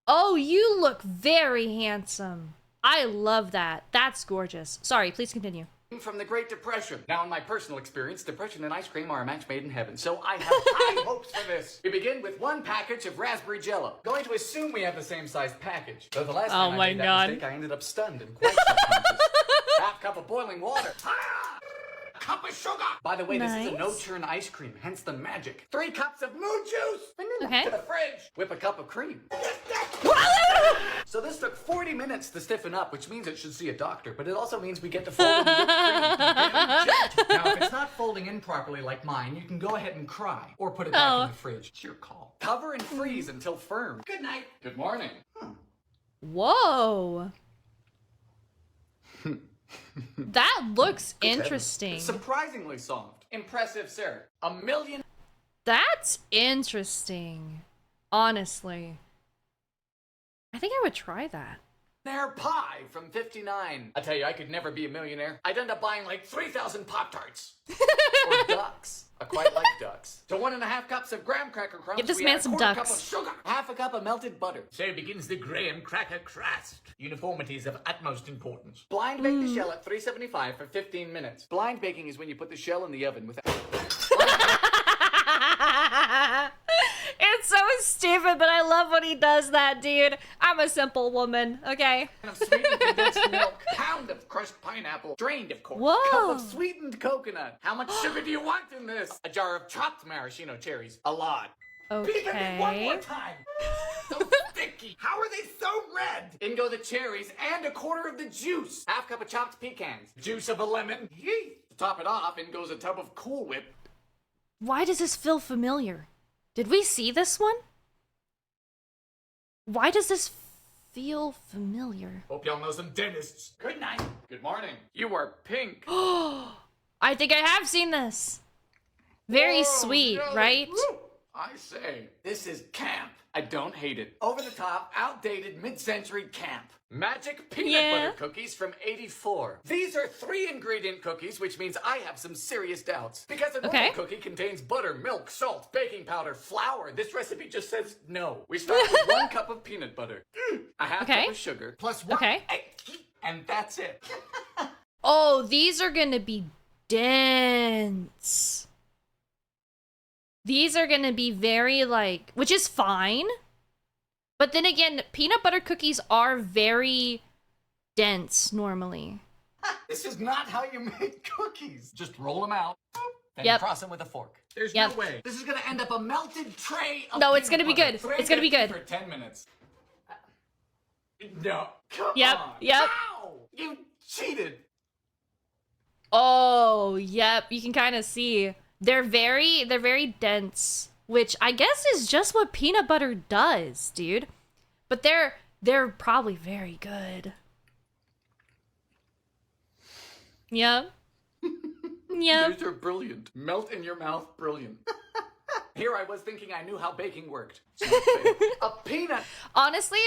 Oh, you look very handsome. I love that. That's gorgeous. Sorry, please continue.
From the Great Depression. Now, in my personal experience, depression and ice cream are a match made in heaven, so I have high hopes for this. We begin with 1 package of raspberry Jell-o. Going to assume we have the same size package. Though the last time I made that mistake, I ended up stunned and quite subconscious. Half cup of boiling water. A cup of sugar. By the way, this is a no-churn ice cream, hence the magic. 3 cups of moo juice. And then to the fridge. Whip a cup of cream. So this took 40 minutes to stiffen up, which means it should see a doctor, but it also means we get to fold in the whipped cream. Now, if it's not folding in properly like mine, you can go ahead and cry, or put it back in the fridge. It's your call. Cover and freeze until firm. Good night. Good morning.
Whoa. That looks interesting.
It's surprisingly soft. Impressive, sir. $1 million.
That's interesting. Honestly. I think I would try that.
Their pie from '59. I tell you, I could never be a millionaire. I'd end up buying like 3,000 Pop-Tarts. Or ducks. I quite like ducks. To 1.5 cups of graham cracker crumbs,
give this
we
man
add
some
1/4
ducks.
cup of sugar, 1/2 cup of melted butter. So begins the graham cracker crust. Uniformity is of utmost importance. Blind bake the shell at 375 for 15 minutes. Blind baking is when you put the shell in the oven without...
It's so stupid, but I love when he does that, dude. I'm a simple woman, okay?
Of sweetened condensed milk, pound of crushed pineapple, drained of course, cup of sweetened coconut. How much sugar do you want in this? A jar of chopped maraschino cherries. A lot. Beep it one more time. So sticky. How are they so red? In go the cherries and 1/4 of the juice. 1/2 cup of chopped pecans. Juice of a lemon. Yee. To top it off, in goes a tub of Cool Whip.
Why does this feel familiar? Did we see this one? Why does this feel familiar.
Hope y'all know some dentists. Good night. Good morning. You are pink.
I think I have seen this. Very sweet,
no.
right?
Woo. I say, this is camp. I don't hate it. Over the top, outdated, mid-century camp. Magic peanut butter cookies from '84. These are 3-ingredient cookies, which means I have some serious doubts. Because a normal cookie contains butter, milk, salt, baking powder, flour. This recipe just says no. We start with 1 cup of peanut butter, a half cup of sugar, plus 1 egg, and that's it.
Oh, these are gonna be dense. These are gonna be very like, which is fine. But then again, peanut butter cookies are very dense normally.
This is not how you make cookies. Just roll them out, then cross them with a fork. There's no way. This is gonna end up a melted tray of
No, it's gonna be good. It's gonna be good.
For 10 minutes. No, come on.
Yep.
Ow! You cheated.
Oh, yep. You can kind of see. They're very dense, which I guess is just what peanut butter does, dude. But they're probably very good. Yep. Yep.
These are brilliant. Melt in your mouth, brilliant. Here I was thinking I knew how baking worked. A peanut.
Honestly,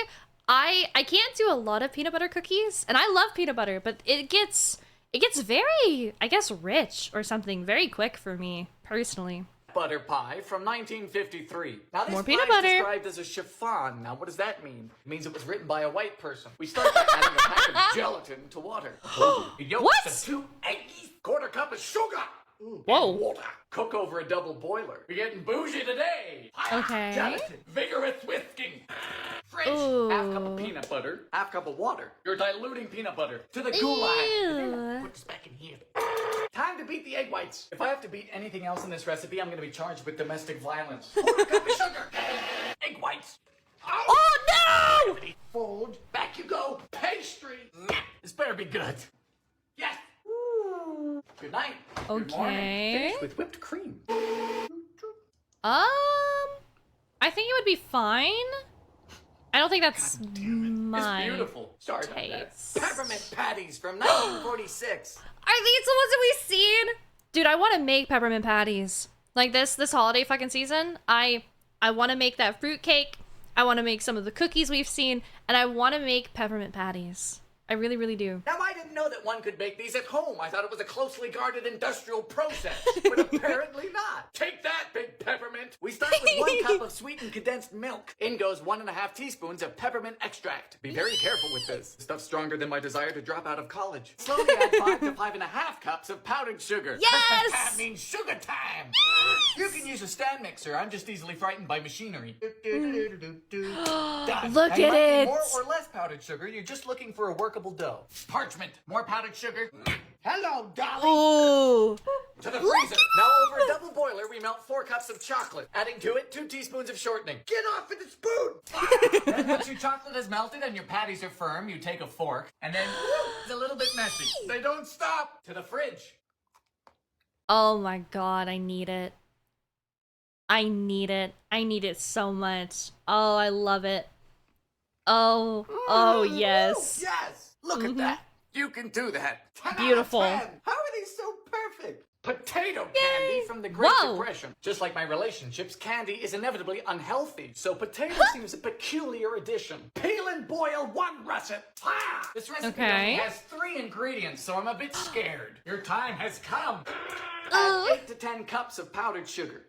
I can't do a lot of peanut butter cookies, and I love peanut butter, but it gets very, I guess, rich or something very quick for me, personally.
Butter pie from 1953. Now this
More peanut
pie is
butter.
described as a chiffon. Now what does that mean? It means it was written by a white person. We start by adding a pack of gelatin to water. Yolks
What?
of 2 eggs, quarter cup of sugar.
Whoa.
And water. Cook over a double boiler. We're getting bougie today.
Okay.
Gelatin. Vigorous whisking. Fridge.
Ooh.
Half cup of peanut butter. Half cup of water. You're diluting peanut butter to the gulag.
Ew.
Put this back in here. Time to beat the egg whites. If I have to beat anything else in this recipe, I'm going to be charged with domestic violence. Quarter cup of sugar. Egg whites.
Oh no!
Fold. Back you go. Pastry. This better be good. Yes. Good night. Good morning.
Okay.
Finish with whipped cream.
I think it would be fine. I don't think that's my
It's beautiful. Sorry about
taste.
that. Peppermint patties from 1946.
Are these the ones that we've seen? Dude, I want to make peppermint patties. Like this holiday fucking season. I want to make that fruit cake. I want to make some of the cookies we've seen. And I want to make peppermint patties. I really, really do.
Now, I didn't know that one could make these at home. I thought it was a closely guarded industrial process, but apparently not. Take that, big peppermint. We start with 1 cup of sweetened condensed milk. In goes 1.5 teaspoons of peppermint extract. Be very careful with this. Stuff's stronger than my desire to drop out of college. Slowly add 5 to 5.5 cups of powdered sugar.
Yes!
That means sugar time. You can use a stand mixer. I'm just easily frightened by machinery. Done.
Look
Now, you
at
might need
it.
more or less powdered sugar. You're just looking for a workable dough. Parchment. More powdered sugar. Hello, Dolly.
Ooh.
To the freezer. Now over a double boiler, we melt 4 cups of chocolate. Adding to it 2 teaspoons of shortening. Get off with the spoon. Then once your chocolate is melted and your patties are firm, you take a fork. And then it's a little bit messy. They don't stop. To the fridge.
Oh my god, I need it. I need it. I need it so much. Oh, I love it. Oh, yes.
Yes. Look at that. You can do that. 10 out of
Beautiful.
10. How are these so perfect? Potato candy from the Great Depression. Just like my relationships, candy is inevitably unhealthy. So potato seems a peculiar addition. Peel and boil 1 russet. Ah! This recipe only has 3 ingredients, so I'm a bit scared. Your time has come. Add 8 to 10 cups of powdered sugar.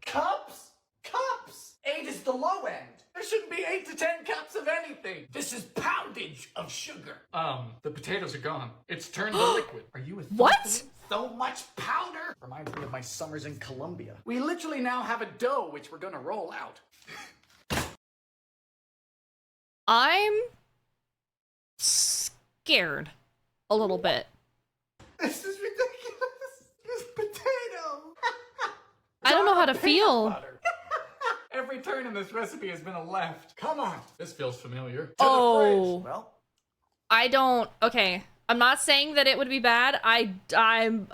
Cups? Cups! 8 is the low end. There shouldn't be 8 to 10 cups of anything. This is poundage of sugar. The potatoes are gone. It's turned to liquid. Are you with
What?
So much powder? Reminds me of my summers in Colombia. We literally now have a dough which we're gonna roll out.
I'm scared a little bit.
This is ridiculous. This potato.
I don't know how to feel.
Every turn in this recipe has been a left. Come on. This feels familiar. To
Oh.
the fridge. Well,
I don't. Okay, I'm not saying that it would be bad. I don't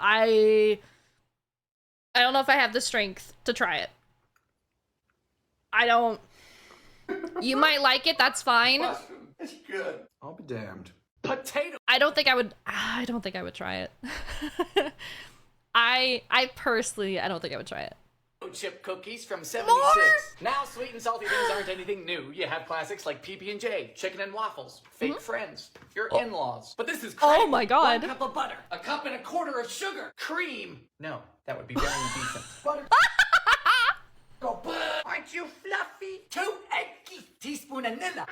know if I have the strength to try it. I don't. You might like it. That's fine.
It's good. I'll be damned. Potato
I don't think I would try it. I personally, I don't think I would try it.
chip cookies from 76. Now sweet and salty things aren't anything new. You have classics like PB&J, chicken and waffles, fake friends, your in-laws. But this is crazy.
Oh my god.
1 cup of butter, 1.25 cups of sugar, cream. No, that would be very indecent. Butter. Go, aren't you fluffy? 2 eggs, teaspoon of vanilla.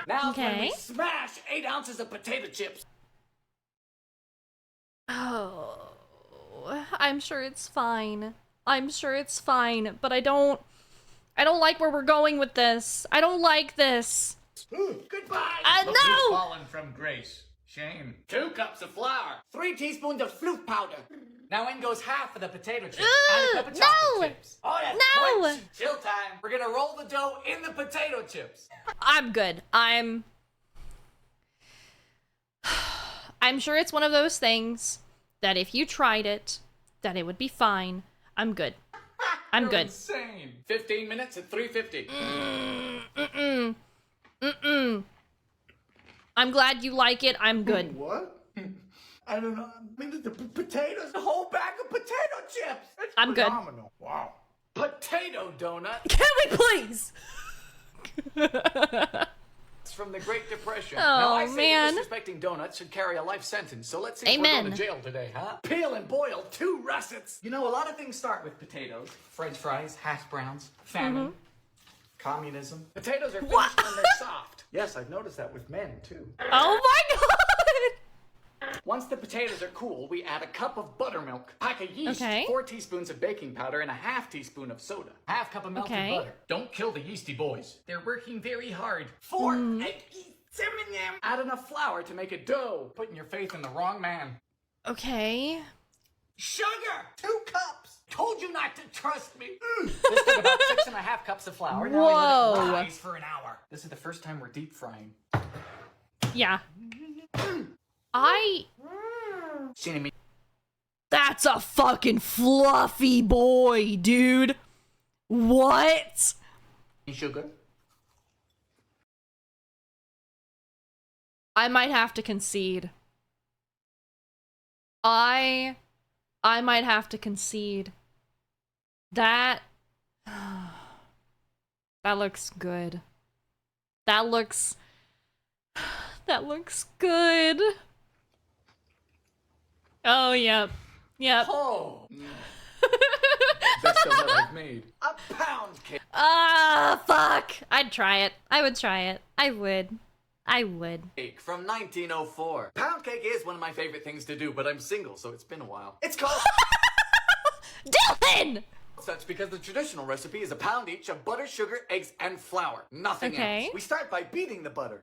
Now when we smash 8 ounces of potato chips.
Oh, I'm sure it's fine. I'm sure it's fine, but I don't like where we're going with this. I don't like this.
Goodbye.
No!
Who's fallen from grace? Shame. 2 cups of flour. 3 teaspoons of flute powder. Now in goes half of the potato chips and a cup of chocolate chips. Oh, that's quench. Chill time. We're gonna roll the dough in the potato chips.
I'm good. I'm sure it's one of those things that if you tried it, that it would be fine. I'm good. I'm good.
Insane. 15 minutes at 350.
I'm glad you like it. I'm good.
What? I don't know. I mean, the potatoes, the whole bag of potato chips. It's
I'm
phenomenal. Good. Wow. Potato donut.
Can we please?
It's from the Great Depression.
Oh,
now, I say
man.
disrespecting donuts should carry a life sentence. So let's see if
Amen.
we're going to jail today, huh? Peel and boil 2 russets. You know, a lot of things start with potatoes. French fries, hash browns, famine, communism. Potatoes are finished when they're soft. Yes, I've noticed that with men, too.
Oh my god!
Once the potatoes are cool, we add a cup of buttermilk, pack of yeast,
Okay.
4 teaspoons of baking powder, and a ½ teaspoon of soda. Half cup of melted butter. Don't kill the yeasty boys. They're working very hard. 4 eggs. Add enough flour to make a dough. Putting your faith in the wrong man.
Okay.
Sugar! 2 cups! Told you not to trust me. This took about 6.5 cups of flour. Now we let it rise for an hour. This is the first time we're deep frying.
Yeah.
Cinnamon.
That's a fucking fluffy boy, dude. What?
Sugar.
I might have to concede. I might have to concede. That looks good. That looks good. Oh, yep. Yep.
Oh. Best donut I've made. A pound cake.
Fuck. I'd try it. I would try it. I would.
Cake from 1904. Pound cake is one of my favorite things to do, but I'm single, so it's been a while. It's called
Dylan!
such because the traditional recipe is a pound each of butter, sugar, eggs, and flour. Nothing else. We start by beating the butter.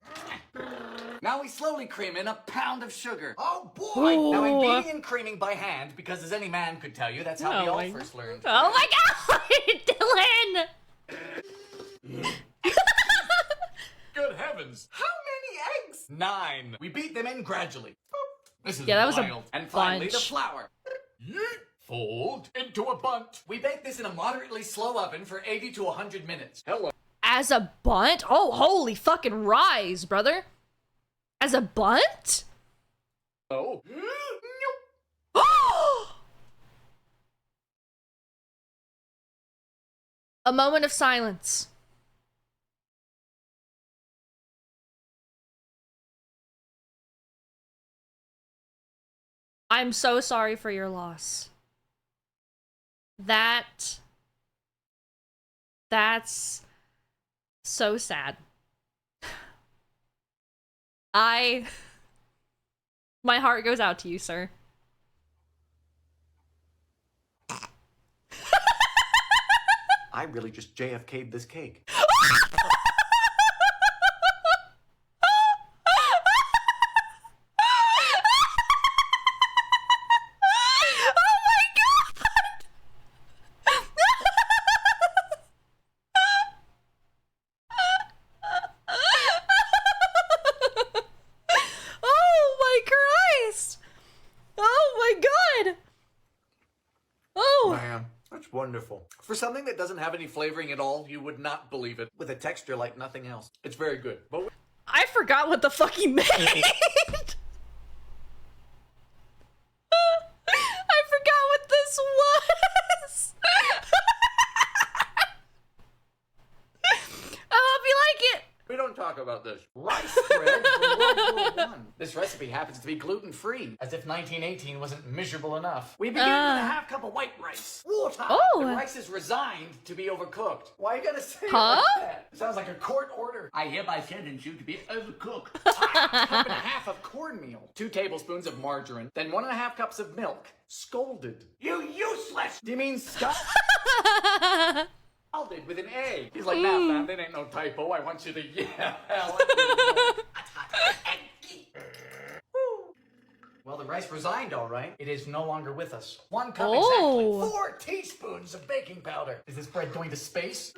Now we slowly cream in a pound of sugar. Oh boy!
Ooh.
Now I'm beating and creaming by hand because, as any man could tell you, that's how we all first learned.
Oh my god, Dylan!
Good heavens! How many eggs? 9. We beat them in gradually. This is
that was
wild. And finally, the
bunch.
flour. Fold into a bunt. We bake this in a moderately slow oven for 80 to 100 minutes. Hello.
As a bunt? Oh, holy fucking rise, brother. As a bunt?
Oh.
A moment of silence. I'm so sorry for your loss. That's so sad. My heart goes out to you, sir.
I really just JFK'd this cake. Wonderful. For something that doesn't have any flavoring at all, you would not believe it. With a texture like nothing else. It's very good. But
I forgot what the fuck he made. I forgot what this was. I hope you like it.
We don't talk about this. Rice bread from World War I. This recipe happens to be gluten-free, as if 1918 wasn't miserable enough. We begin with a half cup of white rice. Water.
Oh.
The rice is resigned to be overcooked. Why you gotta say it
Huh?
like that? It sounds like a court order. I hereby sentence you to be overcooked. Cup and a half of cornmeal. 2 tablespoons of margarine. Then 1.5 cups of milk. Scalded. You useless! Do you mean stuff? Scalded with an A. He's like, nah, fam, that ain't no typo. I want you to yell. Well, the rice resigned, all right. It is no longer with us. 1 cup exactly. 4 teaspoons of baking powder. Is this bread going to space?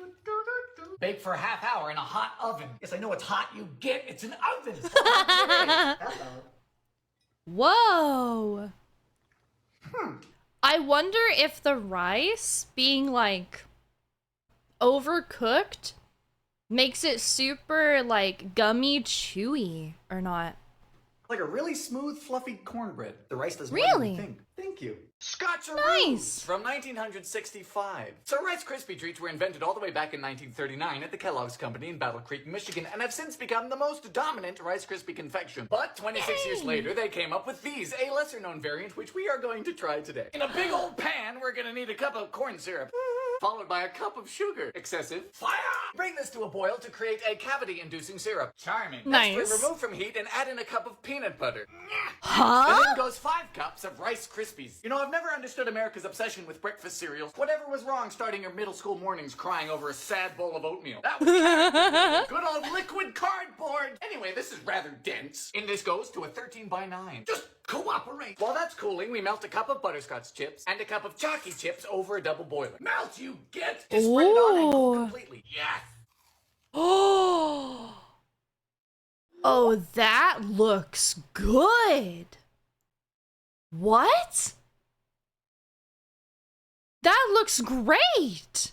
Bake for a half hour in a hot oven. Yes, I know it's hot. You get it's an oven.
Whoa. I wonder if the rice being like overcooked makes it super like gummy chewy or not.
Like a really smooth, fluffy cornbread. The rice does more
Really?
than you think. Thank you. Scotcheroos
Nice.
from 1965. So Rice Krispie treats were invented all the way back in 1939 at the Kellogg's Company in Battle Creek, Michigan, and have since become the most dominant Rice Krispie confection. But 26 years later, they came up with these, a lesser-known variant, which we are going to try today. In a big old pan, we're gonna need a cup of corn syrup, followed by a cup of sugar. Excessive. Fire! Bring this to a boil to create a cavity-inducing syrup. Charming.
Nice.
Next, we remove from heat and add in a cup of peanut butter.
Huh?
And then goes 5 cups of Rice Krispies. You know, I've never understood America's obsession with breakfast cereals. Whatever was wrong starting your middle school mornings crying over a sad bowl of oatmeal? That was good old liquid cardboard. Anyway, this is rather dense. In this goes to a 13 by 9. Just cooperate. While that's cooling, we melt a cup of butterscotch chips and a cup of chalky chips over a double boiler. Melt, you get! Just spread it on and cook completely. Yes.
Oh, that looks good. What? That looks great.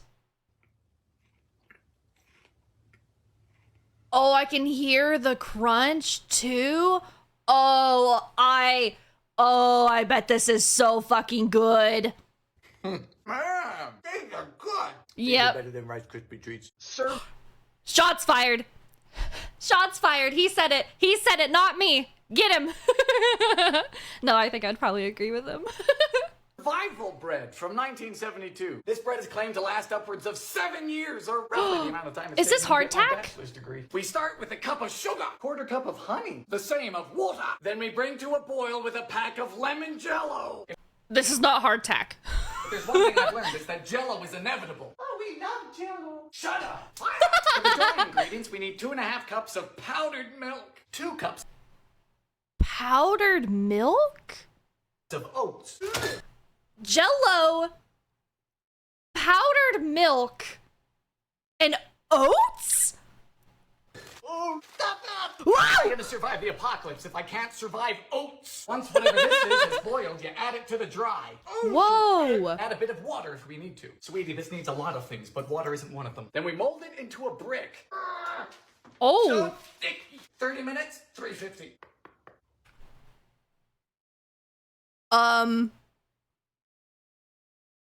Oh, I can hear the crunch too. I bet this is so fucking good.
Man, these are good.
Yep.
Better than Rice Krispie treats. Sir.
Shots fired. Shots fired. He said it. He said it, not me. Get him. No, I think I'd probably agree with him.
Survival bread from 1972. This bread is claimed to last upwards of 7 years, or roughly the amount of time it's
Is this
taken to get my
hardtack?
bachelor's degree. We start with a cup of sugar, 1/4 cup of honey, the same of water. Then we bring to a boil with a pack of lemon Jell-o.
This is not hardtack.
If there's one thing I've learned, it's that Jell-o is inevitable. Oh, we love Jell-o. Shut up. For the dry ingredients, we need 2.5 cups of powdered milk, 2 cups
Powdered milk?
of oats.
Jell-o, powdered milk, and oats?
Oh, stop that! I'm gonna survive the apocalypse if I can't survive oats. Once whatever this is boiled, you add it to the dry.
Whoa.
Add a bit of water if we need to. Sweetie, this needs a lot of things, but water isn't one of them. Then we mold it into a brick.
Oh.
So thick. 30 minutes, 350.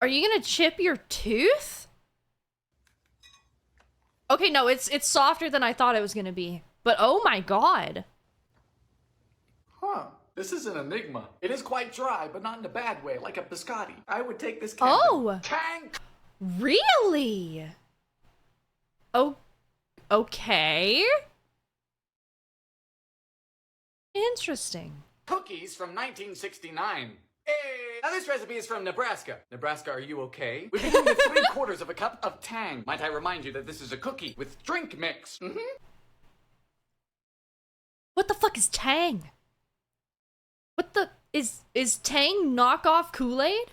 Are you gonna chip your tooth? Okay, no, it's softer than I thought it was gonna be. But oh my god.
Huh. This is an enigma. It is quite dry, but not in a bad way, like a biscotti. I would take this
Oh.
Tang.
Really? Oh, okay. Interesting.
Cookies from 1969. Hey! Now this recipe is from Nebraska. Nebraska, are you okay? We begin with 3/4 of a cup of Tang. Might I remind you that this is a cookie with drink mix.
What the fuck is Tang? What the is Tang knockoff Kool-Aid?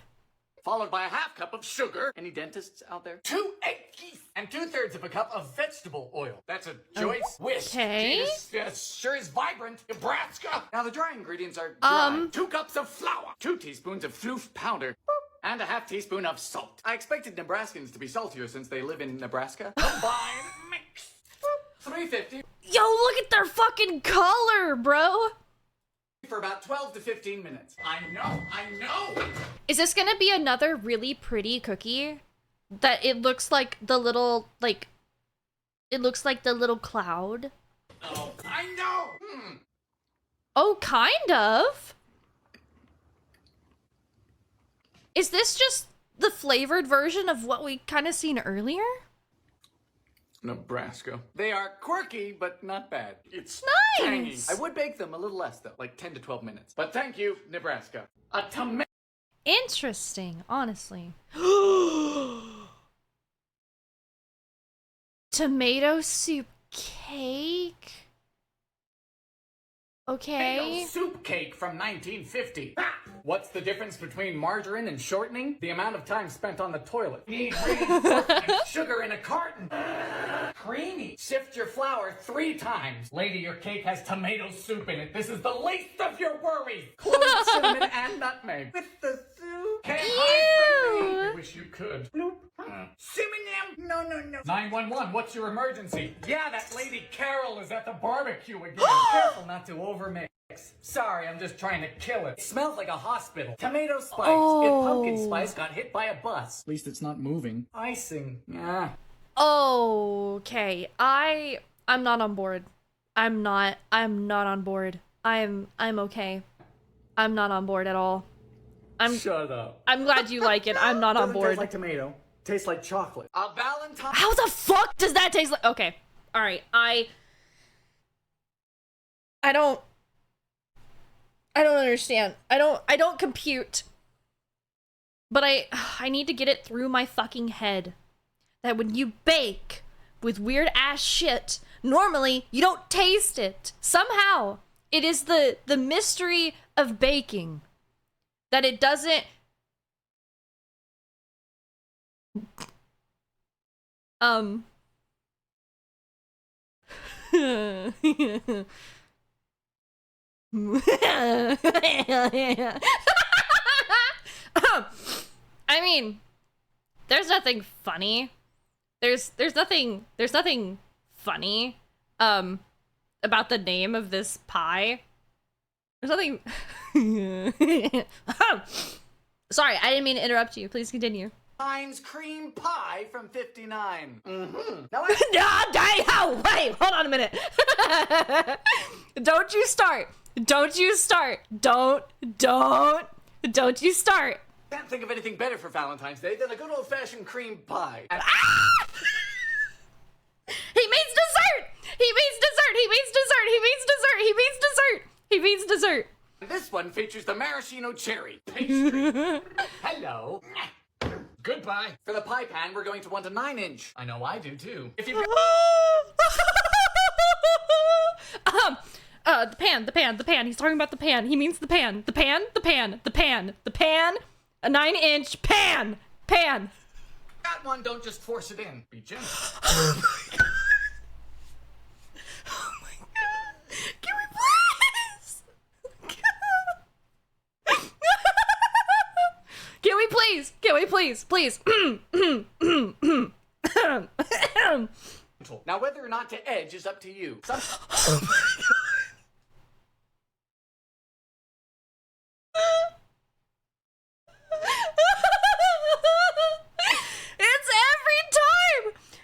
Followed by a 1/2 cup of sugar. Any dentists out there? 2 eggs. And 2/3 of a cup of vegetable oil. That's a choice whisk.
Okay.
Yes, sure is vibrant. Nebraska. Now the dry ingredients are dry. 2 cups of flour. 2 teaspoons of floof powder. And a 1/2 teaspoon of salt. I expected Nebraskans to be saltier since they live in Nebraska. Combine, mix. $3.50
Yo, look at their fucking color, bro.
for about 12 to 15 minutes. I know!
Is this gonna be another really pretty cookie? That it looks like the little, like, it looks like the little cloud?
Oh, I know!
Oh, kind of. Is this just the flavored version of what we kind of seen earlier?
Nebraska. They are quirky, but not bad. It's tangy.
Nice.
I would bake them a little less, though, like 10 to 12 minutes. But thank you, Nebraska. A tomato.
Interesting, honestly. Tomato soup cake? Okay.
Soup cake from 1950. What's the difference between margarine and shortening? The amount of time spent on the toilet. Need sugar in a carton. Creamy. Sift your flour 3 times. Lady, your cake has tomato soup in it. This is the least of your worries. Cloves, cinnamon, and nutmeg. With the soup. Can't hide from me. I wish you could. Bloop. Siminem. No. 911, what's your emergency? Yeah, that lady Carol is at the barbecue again. Careful not to overmix. Sorry, I'm just trying to kill it. It smells like a hospital. Tomato spice. If pumpkin spice got hit by a bus. At least it's not moving. Icing. Yeah.
Okay. I'm not on board. I'm not on board. I'm okay. I'm not on board at all.
Shut up.
I'm glad you like it. I'm not on board.
Tastes like tomato. Tastes like chocolate. A Valentine.
How the fuck does that taste like? Okay. All right. I don't understand. I don't compute. But I need to get it through my fucking head that when you bake with weird ass shit, normally you don't taste it. Somehow, it is the mystery of baking that it doesn't I mean, there's nothing funny. There's nothing funny about the name of this pie. There's nothing Sorry, I didn't mean to interrupt you. Please continue.
Heinz cream pie from 59. Now
Wait, hold on a minute. Don't you start. Don't you start. Don't you start.
Can't think of anything better for Valentine's Day than a good old-fashioned cream pie.
He means dessert. He means dessert. He means dessert. He means dessert. He means dessert. He means dessert.
This one features the maraschino cherry pastry. Hello. Goodbye. For the pie pan, we're going to want a 9-inch. I know I do too. If you
the pan. He's talking about the pan. He means the pan. The pan. A 9-inch pan.
got one, don't just force it in. Be gentle.
Oh my god. Oh my god. Can we please? Can we please?
Now, whether or not to edge is up to you.
Oh my god.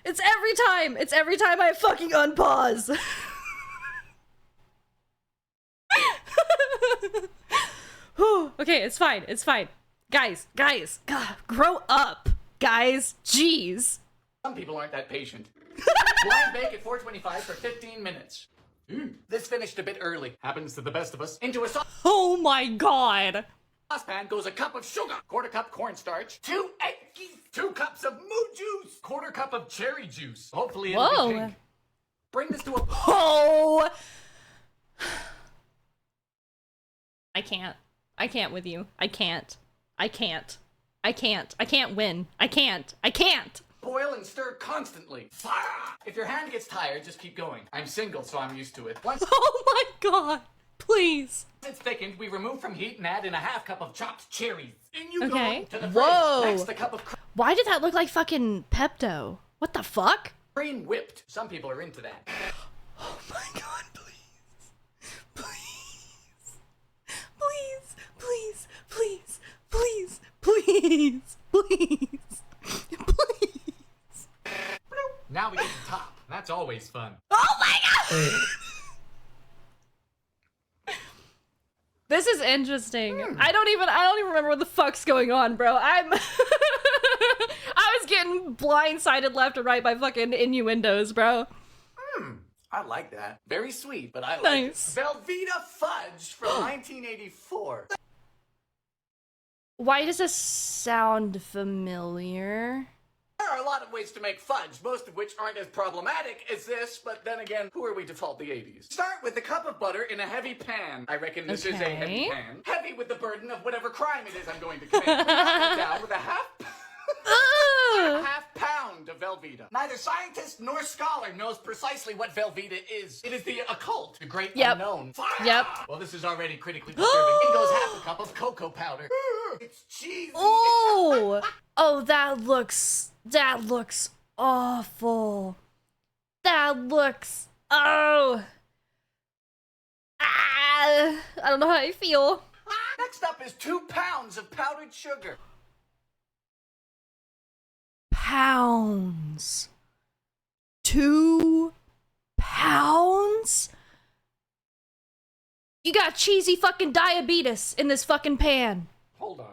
It's every time I fucking unpause. Okay, it's fine. Guys, God, grow up, guys. Jeez.
Some people aren't that patient. Blind bake at 425 for 15 minutes. This finished a bit early. Happens to the best of us. Into a
Oh my god.
saucepan goes a cup of sugar, quarter cup cornstarch, 2 eggs, 2 cups of moo juice, quarter cup of cherry juice. Hopefully it'll be pink. Bring this to a...
Oh! I can't with you. I can't win. I can't.
Boil and stir constantly. If your hand gets tired, just keep going. I'm single, so I'm used to it. Once
Oh my god. Please.
it's thickened, we remove from heat and add in a half cup of chopped cherries. In you
Okay.
go to the
Whoa.
fridge. Next, a cup of
Why did that look like fucking Pepto? What the fuck?
Cream whipped. Some people are into that.
Oh my god, please. Please. Please. Please. Please. Please. Please. Please. Please.
Now we get to top. That's always fun.
Oh my god! This is interesting. I don't even remember what the fuck's going on, bro. I was getting blindsided left and right by fucking innuendos, bro.
I like that. Very sweet, but I like
Nice.
it. Velvita fudge from 1984.
Why does this sound familiar?
There are a lot of ways to make fudge, most of which aren't as problematic as this, but then again, who are we to fault the 80s? Start with a cup of butter in a heavy pan. I reckon this is a heavy pan. Heavy with the burden of whatever crime it is I'm going to commit. Down with a half pound of Velveeta. Neither scientist nor scholar knows precisely what Velveeta is. It is the occult, the great unknown.
Yep.
Well, this is already critically disturbing. In goes half a cup of cocoa powder. It's cheesy.
Oh! Oh, that looks awful. That looks, I don't know how I feel.
Next up is 2 pounds of powdered sugar.
Pounds. 2 pounds? You got cheesy fucking diabetes in this fucking pan.
Hold on.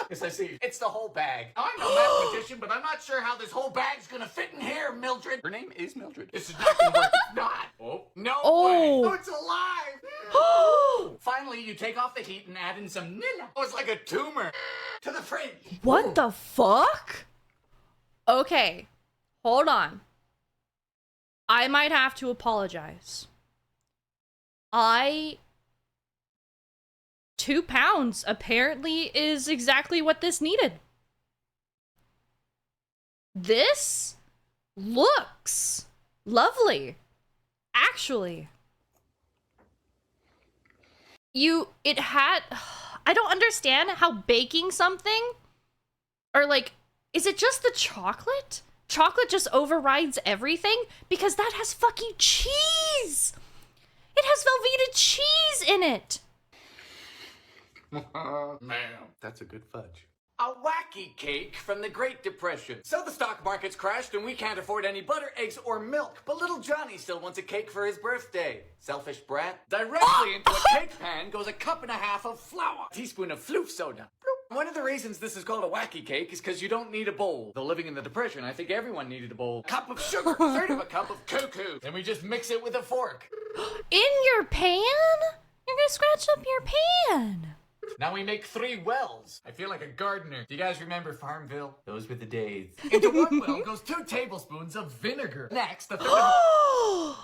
Yes, I see. It's the whole bag. I'm a mathematician, but I'm not sure how this whole bag's gonna fit in here, Mildred. Her name is Mildred. This is not gonna work. It's not. Oh. No way. Oh, it's alive. Finally, you take off the heat and add in some Nilla. Oh, it's like a tumor. To the fridge.
What the fuck? Okay, hold on. I might have to apologize. 2 pounds apparently is exactly what this needed. This looks lovely. Actually. I don't understand how baking something, or like, is it just the chocolate? Chocolate just overrides everything? Because that has fucking cheese! It has Velveeta cheese in it!
Man, that's a good fudge. A wacky cake from the Great Depression. So the stock market's crashed and we can't afford any butter, eggs, or milk. But little Johnny still wants a cake for his birthday. Selfish brat. Directly into a cake pan goes a 1.5 cups of flour. A teaspoon of floof soda. One of the reasons this is called a wacky cake is because you don't need a bowl. Though living in the Depression, I think everyone needed a bowl. Cup of sugar, third of a cup of cocoa. Then we just mix it with a fork.
In your pan? You're gonna scratch up your pan.
Now we make 3 wells. I feel like a gardener. Do you guys remember Farmville? Those were the days. Into one well goes 2 tablespoons of vinegar. Next, a third of...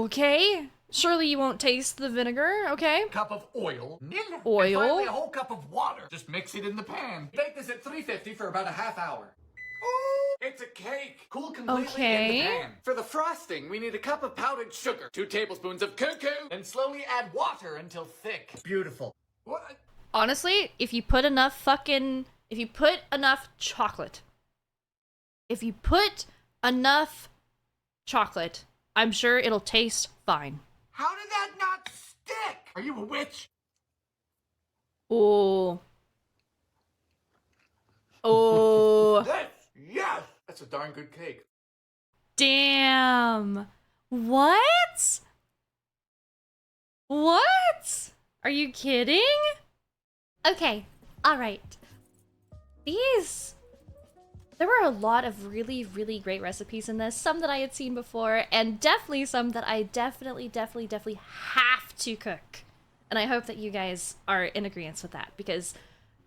Okay. Surely you won't taste the vinegar, okay?
Cup of oil.
Oil.
And finally, a whole cup of water. Just mix it in the pan. Bake this at 350 for about a half hour. Ooh, it's a cake. Cool completely in the pan. For the frosting, we need a cup of powdered sugar, 2 tablespoons of cocoa, and slowly add water until thick. Beautiful. What?
Honestly, if you put enough chocolate, I'm sure it'll taste fine.
How did that not stick? Are you a witch?
Oh. Oh.
Yes! That's a darn good cake.
Damn. What? What? Are you kidding? Okay, alright. There were a lot of really, really great recipes in this. Some that I had seen before, and definitely some that I definitely have to cook. And I hope that you guys are in agreement with that, because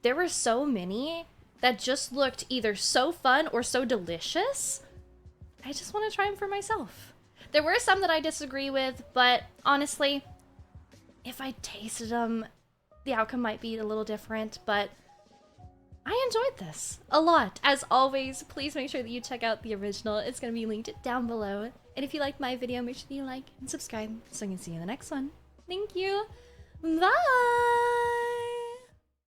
there were so many that just looked either so fun or so delicious. I just want to try them for myself. There were some that I disagree with, but honestly, if I tasted them, the outcome might be a little different, but I enjoyed this a lot. As always, please make sure that you check out the original. It's going to be linked down below. And if you liked my video, make sure that you like and subscribe so I can see you in the next one. Thank you. Bye!